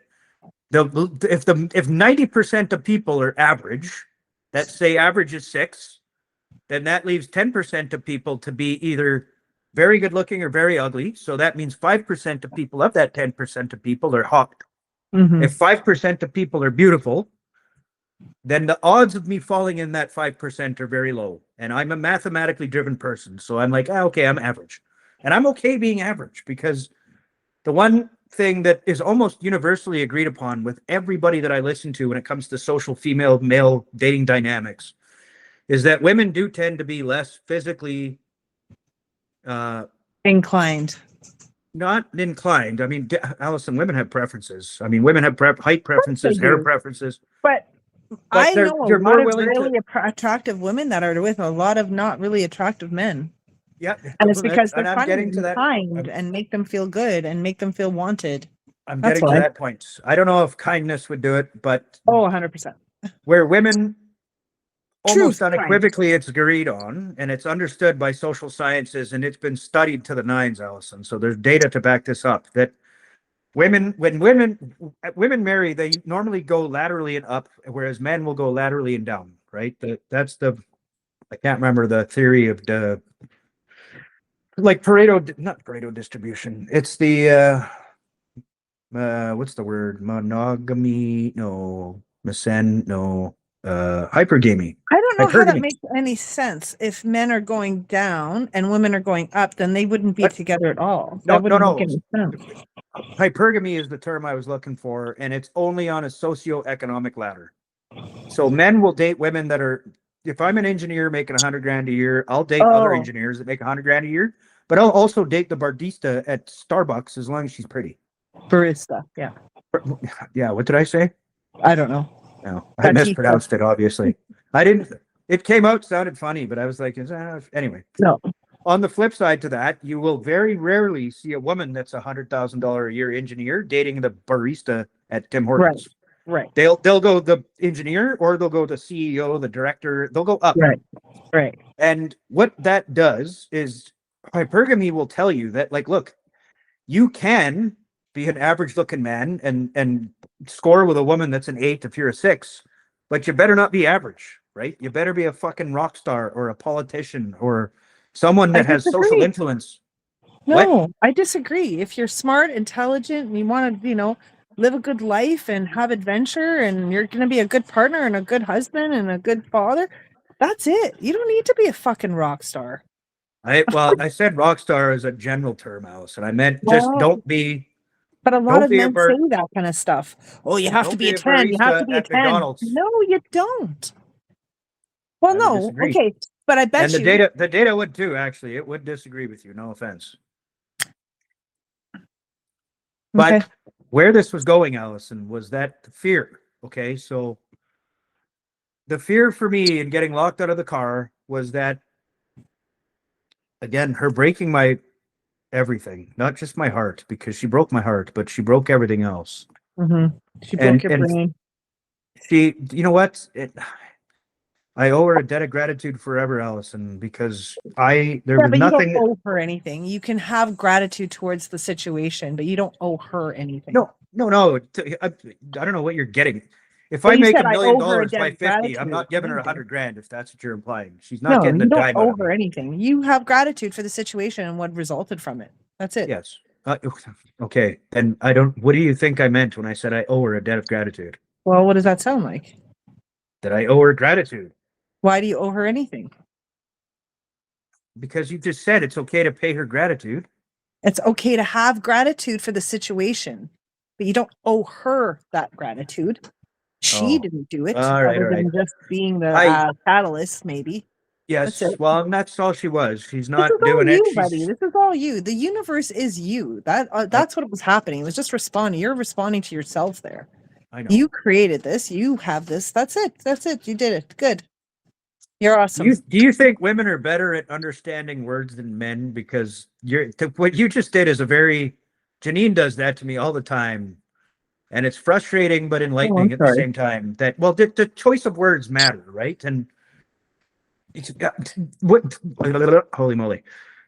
if 90% of people are average, let's say average is 6, then that leaves 10% of people to be either very good looking or very ugly. So that means 5% of people of that 10% of people are hot. Mm-hmm. If 5% of people are beautiful, then the odds of me falling in that 5% are very low. And I'm a mathematically driven person. So I'm like, okay, I'm average. And I'm okay being average, because the one thing that is almost universally agreed upon with everybody that I listen to when it comes to social female male dating dynamics is that women do tend to be less physically Inclined. not inclined. I mean, Allison, women have preferences. I mean, women have height preferences, hair preferences. But I know a you're lot more of willing really to. attractive women that are with a lot of not really attractive men. Yeah, And it's because and they're I'm funny getting to and that. kind and make them feel good and make them feel wanted. I'm That's getting to why. that point. I don't know if kindness would do it, but Oh, 100%. where women almost Truth, kind. unequivocally it's agreed on, and it's understood by social sciences, and it's been studied to the nines, Allison. So there's data to back this up, that when women marry, they normally go laterally and up, whereas men will go laterally and down, right? That's the, I can't remember the theory of the, like Pareto, not Pareto distribution. It's the what's the word? Monogamy? No. Meson? No. Hypergamy. I don't know how that Hypergamy. makes any sense. If men are going down and women are going up, then they wouldn't be together at all. That wouldn't make any sense. Hypergamy is the term I was looking for, and it's only on a socioeconomic ladder. So men will date women that are, if I'm an engineer making 100 grand a year, I'll date other engineers that make 100 grand a year, but I'll also date the barista at Starbucks as long as she's pretty. Barista, yeah. Yeah, what did I say? I don't know. No, I mispronounced it, obviously. I didn't, it came out, sounded funny, but I was like, anyway. No. On the flip side to that, you will very rarely see a woman that's $100,000 a year engineer dating the barista at Tim Hortons. Right. They'll go the engineer, or they'll go the CEO, the director. They'll go up. Right. And what that does is hypergamy will tell you that, like, look, you can be an average looking man and score with a woman that's an 8 if you're a 6, but you better not be average, right? You better be a fucking rock star or a politician or someone that has social influence. No, I disagree. If you're smart, intelligent, and you want to, live a good life and have adventure, and you're going to be a good partner and a good husband and a good father, that's it. You don't need to be a fucking rock star. I said rock star as a general term, Allison. I meant just don't be. But a lot of men say that kind of stuff. Oh, you have to be a 10. You have to be a 10. McDonald's. No, you don't. Well, no. Okay. But I bet the data would too, actually. It would disagree with you. No offense. But where this was going, Allison, was that fear. Okay. So the fear for me in getting locked out of the car was that, again, her breaking my everything, not just my heart, because she broke my heart, but she broke everything else. Mm-hmm. She broke your brain. She, you know what? I owe her a debt of gratitude forever, Allison, because there was nothing. You don't owe her anything. You can have gratitude towards the situation, but you don't owe her anything. No. I don't know what you're getting. If I make $1 million by 50, I'm not giving her 100 grand. If that's what you're implying, she's not getting a dime. You don't owe her anything. You have gratitude for the situation and what resulted from it. That's it. Yes. Okay. Then what do you think I meant when I said I owe her a debt of gratitude? Well, what does that sound like? That I owe her gratitude. Why do you owe her anything? Because you just said it's okay to pay her gratitude. It's okay to have gratitude for the situation, but you don't owe her that gratitude. She didn't do it, All right, other all right. than just being the catalyst, maybe. That's Yes, it. well, that's all she was. She's This is not all doing it. you, buddy. This is all you. The universe is you. That's what was happening. It was just responding. You're responding to yourself there. I know. You created this. You have this. That's it. That's it. You did it. Good. You're awesome. Do you think women are better at understanding words than men? Because what you just did is Janine does that to me all the time. And it's frustrating but enlightening at the same time that, well, the choice of words matter, right? And it's what, holy moly.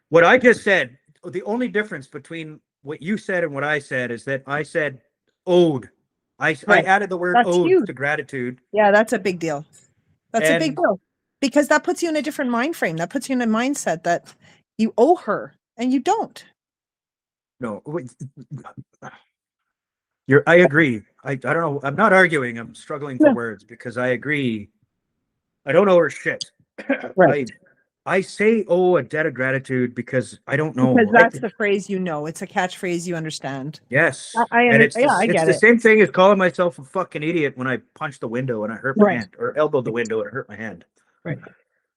What I just said, the only difference between what you said and what I said is that I said owed. I added the word That's owed huge. to gratitude. Yeah, that's a big deal. That's a big deal. Because that puts you in a different mind frame. That puts you in a mindset that you owe her and you don't. No, I agree. I don't know. I'm not arguing. I'm struggling for words because I agree. I don't owe her shit. Right. I say a debt of gratitude because I don't know. Because that's the phrase you know. It's a catchphrase you understand. Yes. I get the it. same thing as calling myself a fucking idiot when I punched the window and I hurt my hand, or elbowed the window and I hurt my hand. Right.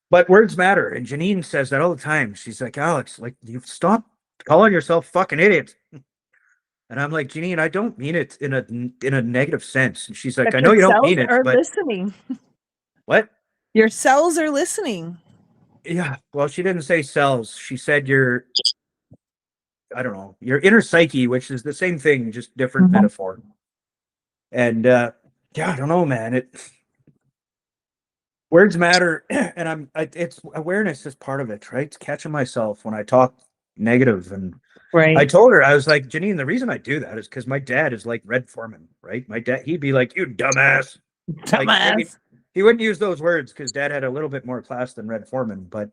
But words matter. And Janine says that all the time. She's like, Alex, like, you stop calling yourself fucking idiot. And I'm like, Janine, I don't mean it in a negative sense. And she's like, I know you don't mean it, but listening. What? Your cells are listening. Yeah. Well, she didn't say cells. She said I don't know, your inner psyche, which is the same thing, just different metaphor. And yeah, I don't know, man. Words matter, and it's awareness is part of it, right? It's catching myself when I talk negative. And I told her, I was like, Janine, the reason I do that is because my dad is like Red Foreman, right? My dad, he'd be like, you dumbass. Like, I mean, he wouldn't use those words because Dad had a little bit more class than Red Foreman, but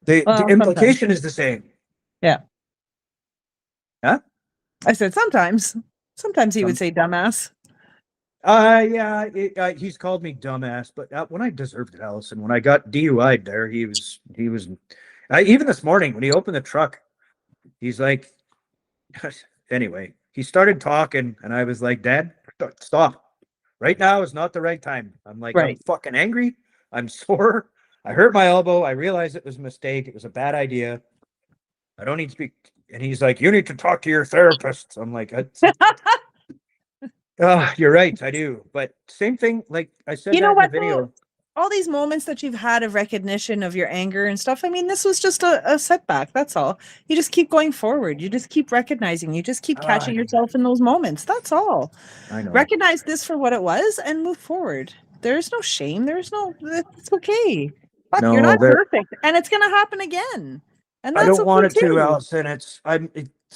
the implication is the same. Yeah. Huh? I said sometimes he would say dumbass. Yeah, he's called me dumbass, but when I deserved it, Allison, when I got DUI'd there, he was, even this morning when he opened the truck, he's like, anyway, he started talking and I was like, Dad, stop. Right now is not the right time. I'm like, I'm fucking angry. I'm sore. I hurt my elbow. I realized it was a mistake. It was a bad idea. I don't need to speak. And he's like, you need to talk to your therapist. I'm like, you're right. I do. But same thing. Like I said, in the video. All these moments that you've had of recognition of your anger and stuff. I mean, this was just a setback. That's all. You just keep going forward. You just keep recognizing. You just keep catching yourself in those moments. That's all. I know. Recognize this for what it was and move forward. There's no shame. It's okay. But you're not perfect. And it's going to happen again. And that's I don't want it to, Allison.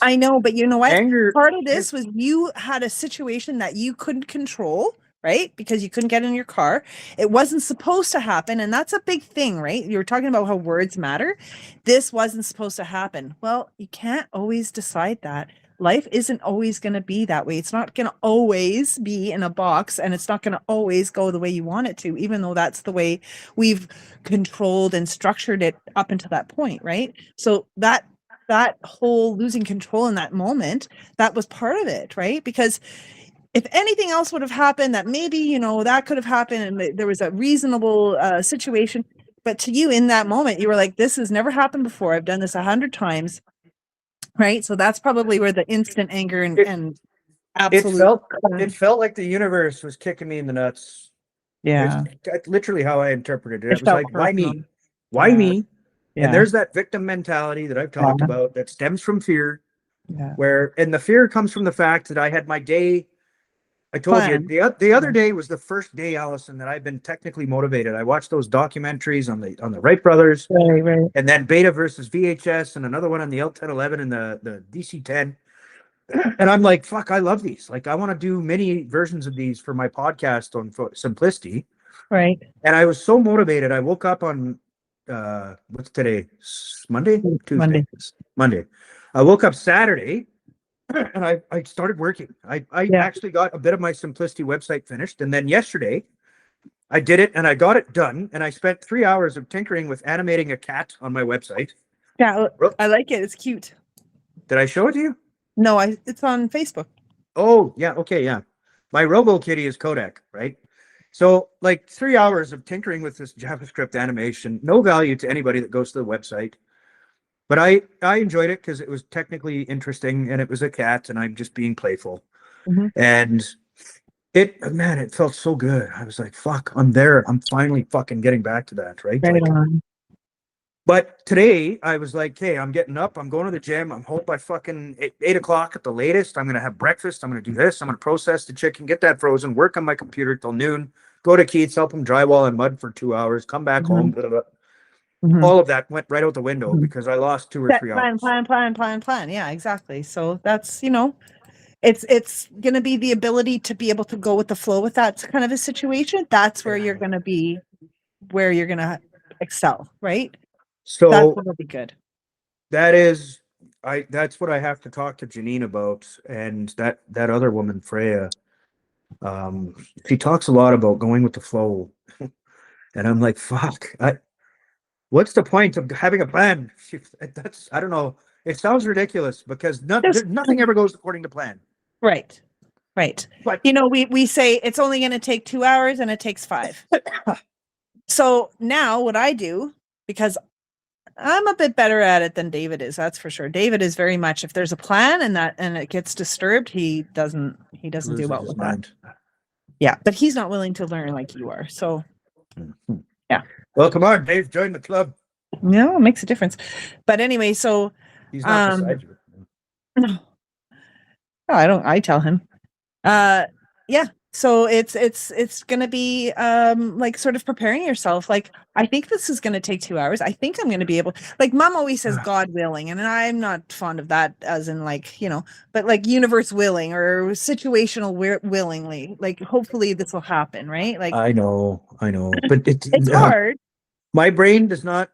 I know, but you know what? Anger, part of this was you had a situation that you couldn't control, right? Because you couldn't get in your car. It wasn't supposed to happen. And that's a big thing, right? You were talking about how words matter. This wasn't supposed to happen. Well, you can't always decide that. Life isn't always going to be that way. It's not going to always be in a box, and it's not going to always go the way you want it to, even though that's the way we've controlled and structured it up until that point, right? So that whole losing control in that moment, that was part of it, right? Because if anything else would have happened, that maybe, that could have happened and there was a reasonable situation. But to you in that moment, you were like, this has never happened before. I've done this 100 times. Right. So that's probably where the instant anger and absolute. It felt like the universe was kicking me in the nuts. Yeah. It's literally how I interpreted it. It was like, why me? Why me? Yeah. And there's that victim mentality that I've talked about that stems from fear. Yeah. And the fear comes from the fact that I had my day. I told you the other day was the first day, Allison, that I've been technically motivated. I watched those documentaries on the Wright brothers, right. And then Beta versus VHS, and another one on the L1011 and the DC10. And I'm like, fuck, I love these. Like, I want to do many versions of these for my podcast on Simplicity. Right. And I was so motivated. I woke up on what's today? Monday? Tuesday. Monday. I woke up Saturday. And I started working. I actually got a bit of my Simplicity website finished. And then yesterday, I did it and I got it done. And I spent 3 hours of tinkering with animating a cat on my website. Yeah, I like it. It's cute. Did I show it to you? No, it's on Facebook. Oh, yeah. Okay. Yeah. My Robo Kitty is Kodak, right? So, like 3 hours of tinkering with this JavaScript animation, no value to anybody that goes to the website. But I enjoyed it because it was technically interesting and it was a cat and I'm just being playful. Mhm. And it felt so good. I was like, fuck, I'm there. I'm finally fucking getting back to that, right? Right Like, on. but today I was like, hey, I'm getting up. I'm going to the gym. I'm home by fucking 8 o'clock at the latest. I'm going to have breakfast. I'm going to do this. I'm going to process the chicken, get that frozen, work on my computer till noon, go to Keats, help him drywall and mud for 2 hours, come back home. Blah, blah, blah. All of that went right out the window because I lost 2 or 3 hours. Plan. Yeah, exactly. So that's, it's going to be the ability to be able to go with the flow with that kind of a situation. That's where you're going to be, where you're going to excel, right? So that's going to be good. That's what I have to talk to Janine about, and that other woman, Freya. She talks a lot about going with the flow, and I'm like, fuck. What's the point of having a plan? I don't know. It sounds ridiculous because nothing ever goes according to plan. Right. But we say it's only going to take 2 hours and it takes 5. So now what I do, because I'm a bit better at it than David is, that's for sure. David is very much, if there's a plan and it gets disturbed, he doesn't do well with that. Yeah, but he's not willing to learn like you are. So yeah. Well, come on, Dave, join the club. No, it makes a difference. But anyway, so he's not beside you. No, I tell him. Yeah. So it's gonna be like sort of preparing yourself. Like, I think this is gonna take 2 hours. I think I'm gonna be able, like, Mom always says God willing, and I'm not fond of that as in, like, but like universe willing or situational willingly. Like, hopefully this will happen, right? Like, I know, but it's hard. My brain does not.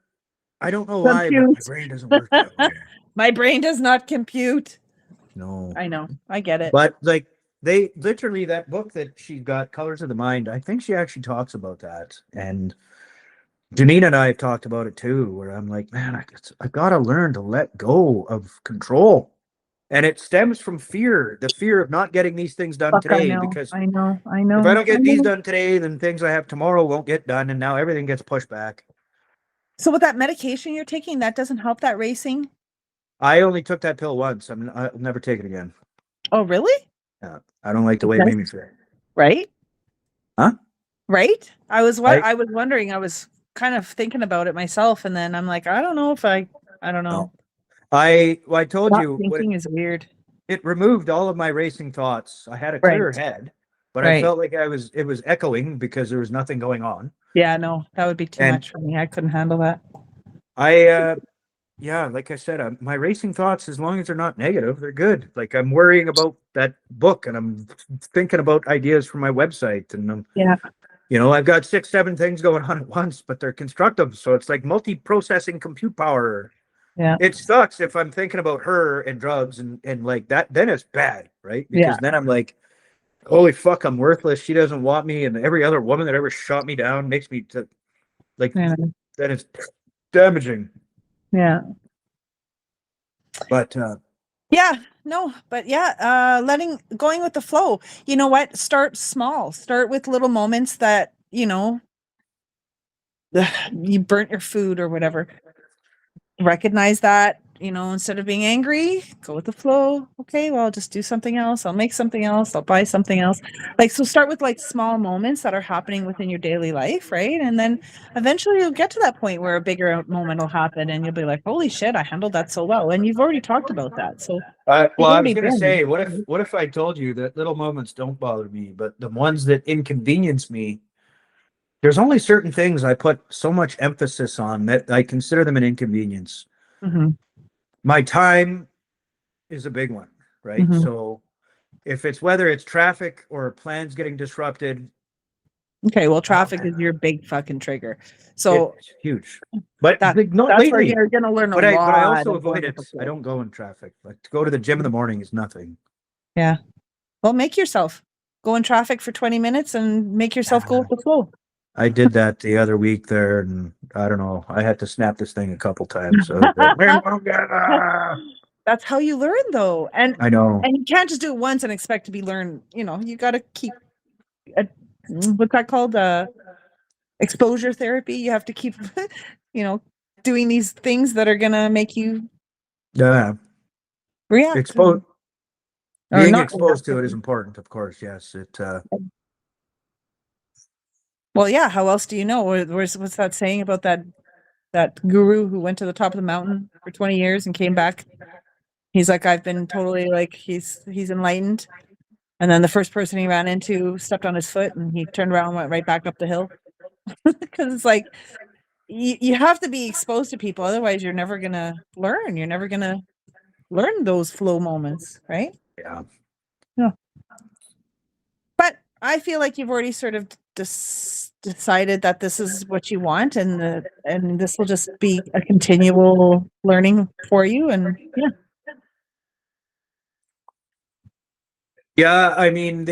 I don't know why, but my brain doesn't work that way. My brain does not compute. No, I know. I get it. But like, they literally, that book that she got, Colors of the Mind, I think she actually talks about that. And Janine and I have talked about it too, where I'm like, man, I gotta learn to let go of control. And it stems from fear, the fear of not getting these things done today. Because I know. If I don't get these done today, then things I have tomorrow won't get done. And now everything gets pushed back. So with that medication you're taking, that doesn't help that racing? I only took that pill once. I'll never take it again. Oh, really? Yeah. I don't like the way it made me feel. Right? Huh? Right? I was wondering, I was kind of thinking about it myself, and then I'm like, I don't know if I don't know. No. I told you, thinking is weird. It removed all of my racing thoughts. I had a clearer head, but I felt like it was echoing because there was nothing going on. Yeah, no, that would be too much for me. I couldn't handle that. Yeah, like I said, my racing thoughts, as long as they're not negative, they're good. Like, I'm worrying about that book and I'm thinking about ideas for my website, and I've got 6, 7 things going on at once, but they're constructive. So it's like multi-processing compute power. Yeah. It sucks if I'm thinking about her and drugs and like that, then it's bad, right? Because then I'm like, holy fuck, I'm worthless. She doesn't want me, and every other woman that ever shot me down makes me then it's damaging. Yeah. But going with the flow. You know what? Start small. Start with little moments that, you burnt your food or whatever. Recognize that, instead of being angry, go with the flow. Okay, well, I'll just do something else. I'll make something else. I'll buy something else. So start with like small moments that are happening within your daily life, right? And then eventually you'll get to that point where a bigger moment will happen and you'll be like, holy shit, I handled that so well. And you've already talked about that. So I was going to say, what if I told you that little moments don't bother me, but the ones that inconvenience me, there's only certain things I put so much emphasis on that I consider them an inconvenience. Mm-hmm. My time is a big one, right? Mm-hmm. So whether it's traffic or plans getting disrupted. Okay, well, traffic is your big fucking trigger. So it's huge. But that's lately, where you're going to learn a lot. But I also avoid it. I don't go in traffic. Like, to go to the gym in the morning is nothing. Yeah. Well, make yourself go in traffic for 20 minutes and make yourself go with the flow. I did that the other week there, and I don't know. I had to snap this thing a couple times. So I was like, That's how you learn, though, and I know. you can't just do it once and expect to be learned. You know, you got to keep what's that called? Exposure therapy. You have to keep, doing these things that are gonna make you Yeah. react Exposed. or Being not exposed to react. it is important, of course. Yes. Well, yeah. How else do you know? What's that saying about that guru who went to the top of the mountain for 20 years and came back? He's like, I've been totally like he's enlightened. And then the first person he ran into stepped on his foot and he turned around and went right back up the hill. Because it's like you have to be exposed to people, otherwise you're never gonna learn. You're never gonna learn those flow moments, right? Yeah. Yeah. But I feel like you've already sort of decided that this is what you want, and this will just be a continual learning for you. And yeah, Yeah. I mean,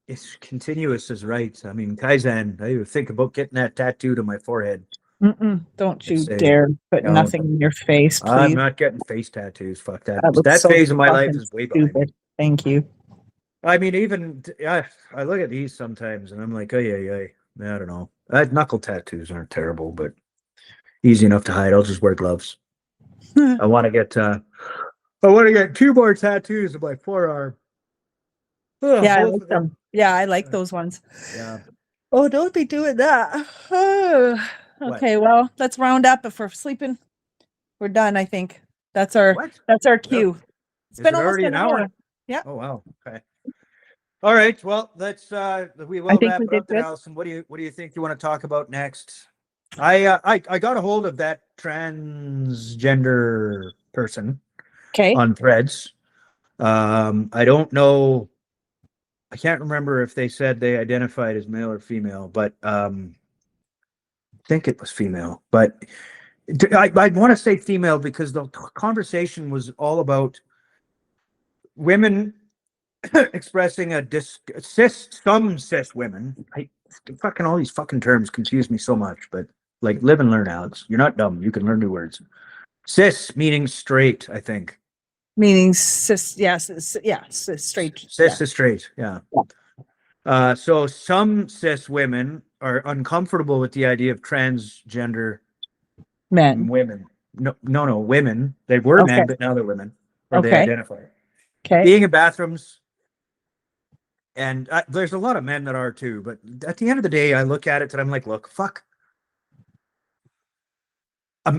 it's continuous is right. I mean, Kaizen, I would think about getting that tattooed on my forehead. don't Just you saying. dare put No, nothing in your face, I'm please. not getting face tattoos. Fuck that. That looks That so phase of my life fucking is way behind me. stupid. Thank you. I mean, even I look at these sometimes and I'm like, oh yeah. I don't know. Knuckle tattoos aren't terrible, but easy enough to hide. I'll just wear gloves. I want to get two more tattoos of my forearm. Yeah, I Both like of them. them. Yeah, I like those ones. Yeah. Oh, don't be doing that. What? Okay, well, let's round up. If we're sleeping, we're done, I think. That's our What? cue. It's Is been it almost already an an hour? hour. Yeah, Oh wow. Okay. All right. Well, we I will think wrap we it up did then, good. Allison. What do you think you want to talk about next? I got a hold of that transgender person Okay. on Threads. I don't know. I can't remember if they said they identified as male or female, but I think it was female. But I want to say female because the conversation was all about women expressing some cis women. Fucking all these fucking terms confuse me so much, but like live and learn, Alex. You're not dumb. You can learn new words. Cis meaning straight, I think. Meaning cis, yes, yeah, cis, straight, yeah. Cis is straight, yeah. So some cis women are uncomfortable with the idea of transgender Men. women. No, women. They were Okay. men, but now they're women, or they Okay. identify. Okay. Being in bathrooms, and there's a lot of men that are too. But at the end of the day, I look at it and I'm like, look, fuck.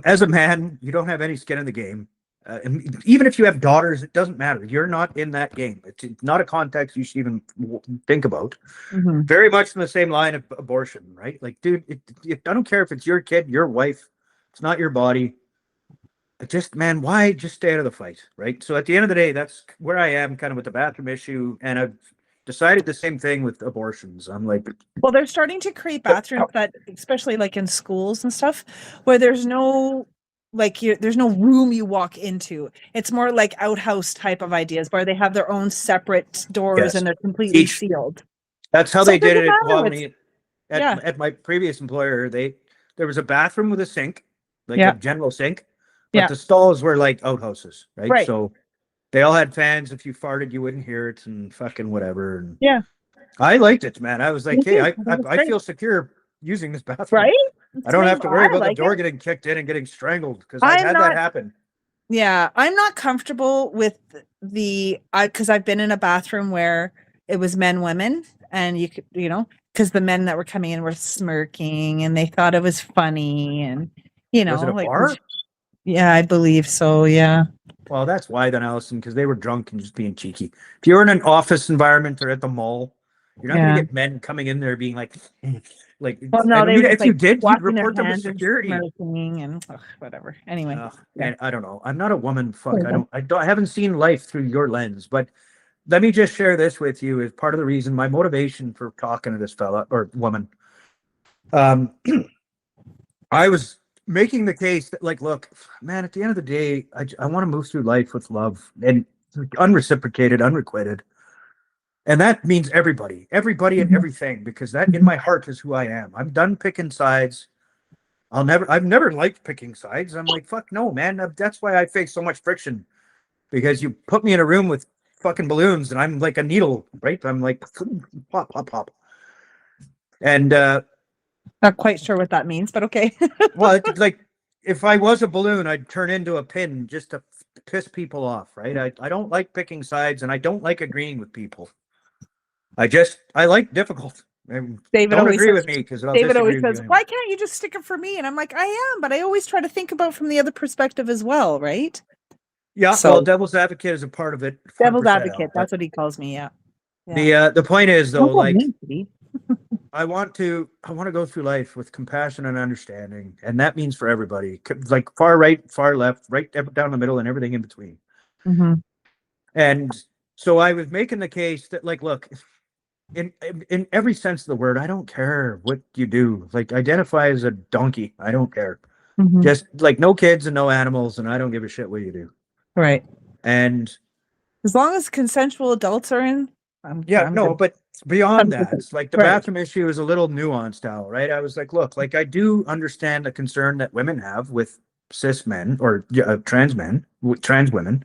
As a man, you don't have any skin in the game. And even if you have daughters, it doesn't matter. You're not in that game. It's not a context you should even think about. Mm-hmm. Very much in the same line of abortion, right? Like, dude, I don't care if it's your kid, your wife. It's not your body. Just, man, why just stay out of the fight, right? So at the end of the day, that's where I am kind of with the bathroom issue. And I've decided the same thing with abortions. I'm like, well, they're starting to create bathrooms that, especially like in schools and stuff, where there's no there's no room you walk into. It's more like outhouse type of ideas where they have their own separate doors yes, and they're completely each. sealed. That's how So they it did doesn't it at matter. Quality. Yeah. At my previous employer, there was a bathroom with a sink, like a Yeah. general sink, but Yeah. the stalls were like outhouses, right? Right. So they all had fans. If you farted, you wouldn't hear it, and fucking whatever. And Yeah. I liked it, man. I was like, Me hey, too. I That's I great. feel secure using this bathroom. Right? I don't have Same. to worry I about the like door it. getting kicked in and getting strangled because I've I'm had not that happen. Yeah, I'm not comfortable with because I've been in a bathroom where it was men, women, and you could, because the men that were coming in were smirking and they thought it was funny, and Was it a like, bar? yeah, I believe so. Yeah. Well, that's why then, Allison, because they were drunk and just being cheeky. If you're in an office environment or at the mall, you're not going Yeah. to get men coming in there being like, like. Well, no, And I they mean, were just if you like did, you'd washing their report them to hands and security. smirking and whatever. Anyway. Yeah. And I don't know. I'm not a woman. Fuck. I haven't seen life through your lens. But let me just share this with you as part of the reason my motivation for talking to this fella or woman. I was making the case that, like, look, man, at the end of the day, I want to move through life with love and unreciprocated, unrequited. And that means everybody and everything, because that in my heart is who I am. I'm done picking sides. I've never liked picking sides. I'm like, fuck no, man. That's why I face so much friction, because you put me in a room with fucking balloons and I'm like a needle, right? I'm like, pop, pop, pop. And, not quite sure what that means, but okay. well, it's like if I was a balloon, I'd turn into a pin just to piss people off, right? I don't like picking sides, and I don't like agreeing with people. I like difficult. David Don't always agree says, with me, because I'll David disagree always with you says, anyway. why can't you just stick it for me? And I'm like, I am, but I always try to think about from the other perspective as well, right? Yeah, So, well, devil's advocate is a part of it. devil's 100%, advocate, that's what he calls me. Yeah. the point is, though, Don't go like, mean to me. I want to go through life with compassion and understanding, and that means for everybody, like far right, far left, right down the middle, and everything in between. And so I was making the case that, like, look, in every sense of the word, I don't care what you do. Like, identify as a donkey. I don't care. Just like no kids and no animals, and I don't give a shit what you do. Right. And as long as consensual adults are in, I'm no, good. but beyond that, 100%. it's like the Right. bathroom issue is a little nuanced now, right? I was like, look, like I do understand the concern that women have with cis men or trans men, trans women,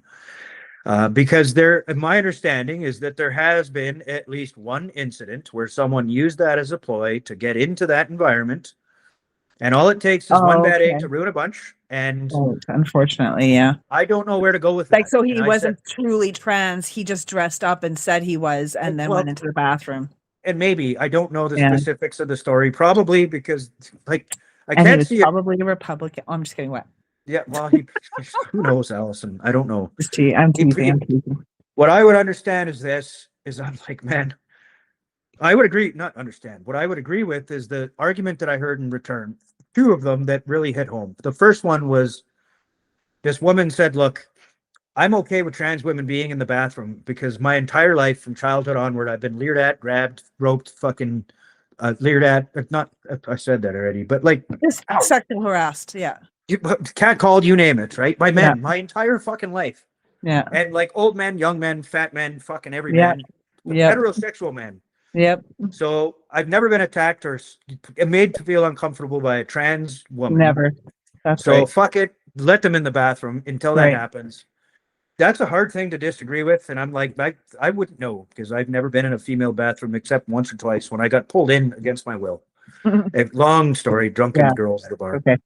because my understanding is that there has been at least one incident where someone used that as a ploy to get into that environment, and all it takes is one bad egg to ruin a bunch. And unfortunately, yeah. I don't know where to go with Like, that. so he wasn't truly trans. He just dressed up and said he was, and then went into the bathroom. And maybe I don't know the specifics of the story, probably because, like, I And can't he was see probably a Republican. Oh, I'm just kidding. What? Yeah, well, who knows, Allison? I don't know. I'm teasing. What I would understand is this: is I'm like, man, I would agree. Not understand. What I would agree with is the argument that I heard in return. Two of them that really hit home. The first one was this woman said, "Look, I'm okay with trans women being in the bathroom because my entire life, from childhood onward, I've been leered at, grabbed, roped, fucking leered at. Not, I said that already, but like just sexual harassed. Yeah. Cat called, you name it, right? By men, my entire fucking life. Yeah. And like old men, young men, fat men, fucking every man, heterosexual men. Yep. So I've never been attacked or made to feel uncomfortable by a trans woman. Never. That's so right. Fuck it. Let them in the bathroom until that happens. That's a hard thing to disagree with. And I'm like, I wouldn't know, because I've never been in a female bathroom except once or twice when I got pulled in against my will. A long story, drunken girls at the bar. Okay.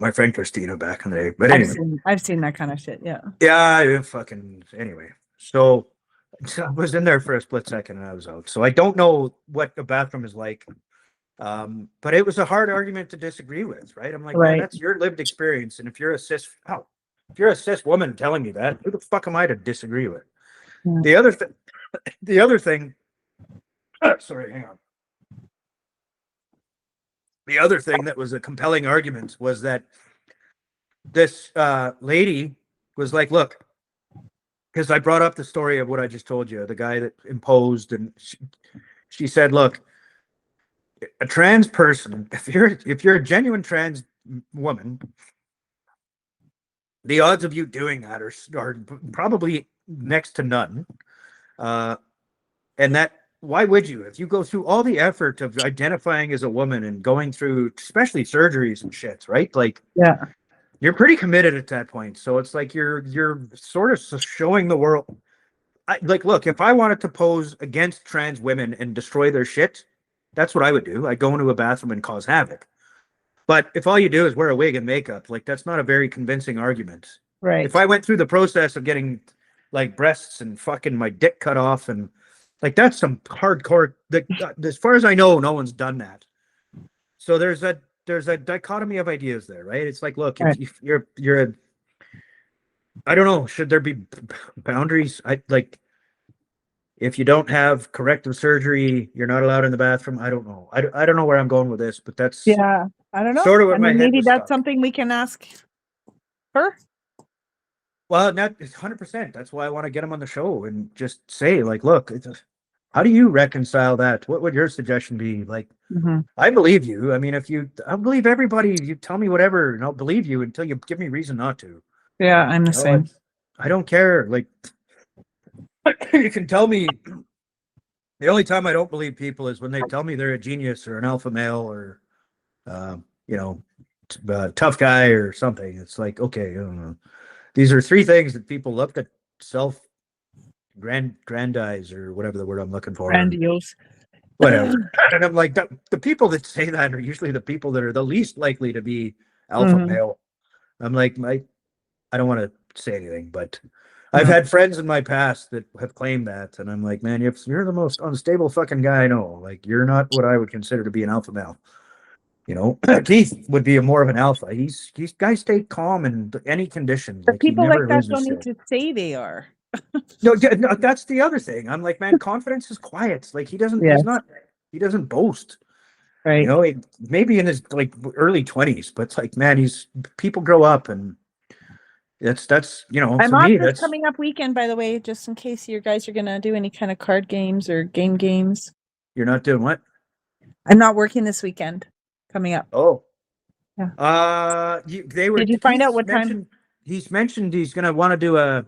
My friend Christina back in the day. But anyway. I've seen that kind of shit. Yeah. Yeah, fucking anyway. So I was in there for a split second and I was out. So I don't know what a bathroom is like. But it was a hard argument to disagree with, right? I'm like, man, that's your lived experience. And if you're a cis woman telling me that, who the fuck am I to disagree with? Yeah. The other thing, sorry, hang on. The other thing that was a compelling argument was that this lady was like, look, because I brought up the story of what I just told you, the guy that imposed, and she said, look, a trans person, if you're a genuine trans woman, the odds of you doing that are probably next to none. And that, why would you? If you go through all the effort of identifying as a woman and going through especially surgeries and shit, right? Like, yeah, you're pretty committed at that point. So it's like you're sort of showing the world. Like, look, if I wanted to pose against trans women and destroy their shit, that's what I would do. I'd go into a bathroom and cause havoc. But if all you do is wear a wig and makeup, like, that's not a very convincing argument. Right. If I went through the process of getting like breasts and fucking my dick cut off, and like, that's some hardcore, as far as I know, no one's done that. So there's a dichotomy of ideas there, right? It's like, look, if you're I don't know, should there be boundaries? If you don't have corrective surgery, you're not allowed in the bathroom. I don't know. I don't know where I'm going with this, but that's I don't know. Sort of what my head maybe was that's stuck. something we can ask her. Well, not 100%. That's why I want to get him on the show and just say, like, look, how do you reconcile that? What would your suggestion be? Like, I believe you. I mean, I believe everybody. You tell me whatever, and I'll believe you until you give me reason not to. Yeah, I'm the same. I don't care. Like, you can tell me The only time I don't believe people is when they tell me they're a genius or an alpha male or, you know, tough guy or something. It's like, okay, I don't know. These are three things that people love to self grandize or whatever the word I'm looking for. Grandiose. Whatever. And I'm like, the people that say that are usually the people that are the least likely to be alpha male. I'm like, I don't want to say anything, but I've had friends in my past that have claimed that, and I'm like, man, you're the most unstable fucking guy I know. Like, you're not what I would consider to be an alpha male. You know, Keith would be more of an alpha. He's guys stay calm in any condition. But Like he people like never that loses don't need shit. to say they are. No, that's the other thing. I'm like, man, confidence is quiet. Like he doesn't. Yes. He doesn't boast. Right. You know, maybe in his like early 20s, but it's like, man, people grow up, and that's you know, I'm for off me, this that's coming up weekend, by the way, just in case you guys are gonna do any kind of card games or game games. you're not doing what? I'm not working this weekend coming up. Oh, Yeah. they were. Did you find out what time? He's mentioned he's gonna want to do a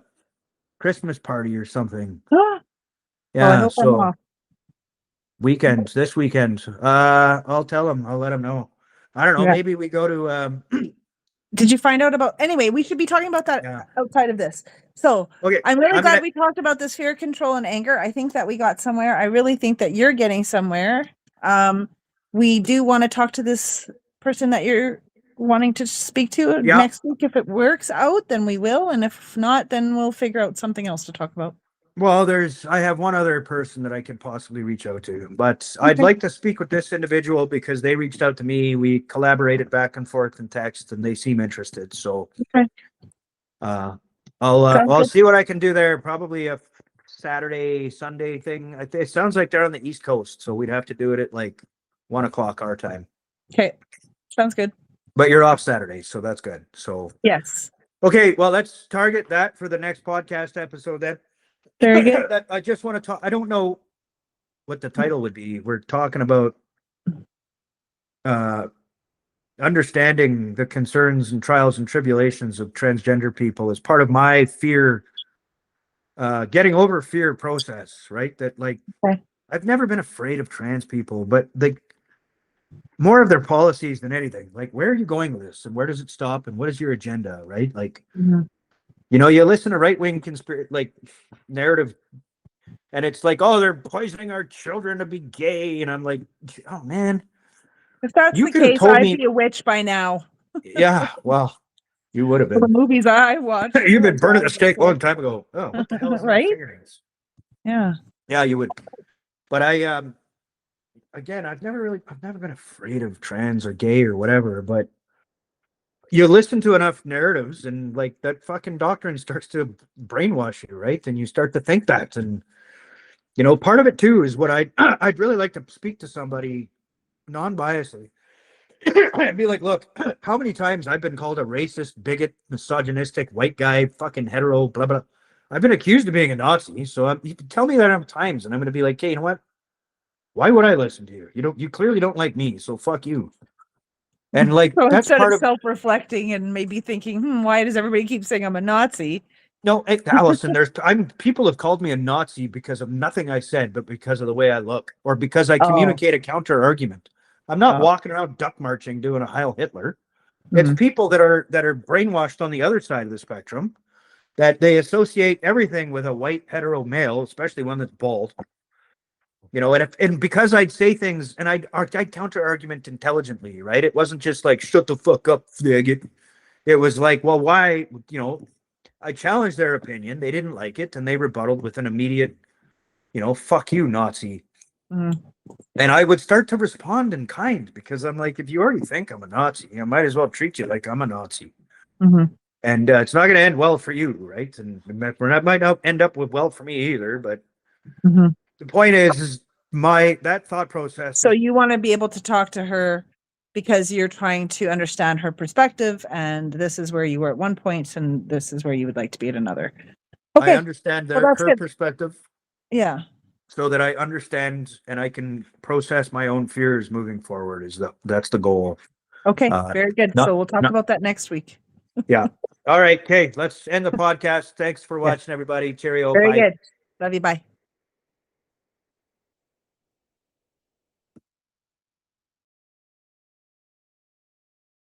Christmas party or something. Oh, I Yeah, hope I'm off. this weekend. I'll tell him. I'll let him know. I don't know. Yeah. Maybe we go to. Did you find out about? Anyway, we should be talking about that outside of this. So Okay, I'm really glad we talked about this fear, control, and anger. I think that we got somewhere. I really think that you're getting somewhere. We do want to talk to this person that you're wanting to speak to next week. If it works out, then we will, and if not, then we'll figure out something else to talk about. Well, I have one other person that I could possibly reach out to, but I'd like to speak with this individual because they reached out to me. We collaborated back and forth in text, and they seem interested. So, I'll see what I can do there. Probably a Saturday, Sunday thing. It sounds like they're on the East Coast, so we'd have to do it at like 1:00 our time. Okay, sounds good. But you're off Saturday, so that's good. So yes. Okay, well, let's target that for the next podcast episode then. Very good. I just want to talk. I don't know what the title would be. We're talking about understanding the concerns and trials and tribulations of transgender people as part of my fear, getting over fear process, right? That like, I've never been afraid of trans people, but more of their policies than anything. Like, where are you going with this, and where does it stop, and what is your agenda, right? Like, you know, you listen to right-wing narrative, and it's like, oh, they're poisoning our children to be gay, and I'm like, oh man, if that's the case, I'd be a witch by now. Yeah, well, you would have been. The movies I watched. You've been burning the stake a long time ago. Oh, what the hell is right? fingernails? Yeah. Yeah, you would. But again, I've never been afraid of trans or gay or whatever, but you listen to enough narratives and like that fucking doctrine starts to brainwash you, right? And you start to think that. And you know, part of it too is what I'd really like to speak to somebody non-biasedly and be like, look, how many times I've been called a racist, bigot, misogynistic, white guy, fucking hetero, blah blah. I've been accused of being a Nazi, so you can tell me that enough times, and I'm going to be like, hey, you know what? Why would I listen to you? You clearly don't like me, so fuck you. And like, so that's instead part of self-reflecting and maybe thinking, why does everybody keep saying I'm a Nazi? No, Allison, people have called me a Nazi because of nothing I said, but because of the way I look, or because I communicate a counter argument. I'm not walking around duck marching doing a Heil Hitler. It's people that are brainwashed on the other side of the spectrum, that they associate everything with a white hetero male, especially one that's bald. You know, and because I'd say things and I'd counter argument intelligently, right? It wasn't just like, shut the fuck up, faggot. It was like, well, why, you know, I challenged their opinion. They didn't like it, and they rebutted with an immediate, you know, fuck you, Nazi. And I would start to respond in kind, because I'm like, if you already think I'm a Nazi, I might as well treat you like I'm a Nazi. And it's not going to end well for you, right? And that might not end up with well for me either. But the point is that thought process. So you want to be able to talk to her because you're trying to understand her perspective, and this is where you were at one point, and this is where you would like to be at another. Okay. I understand her perspective. Yeah. So that I understand and I can process my own fears moving forward. That's the goal. Okay, very good. So we'll talk about that next week. Yeah. All right. Okay. Let's end the podcast. Thanks for watching, everybody. Cheerio. Very Bye. good. Love you. Bye.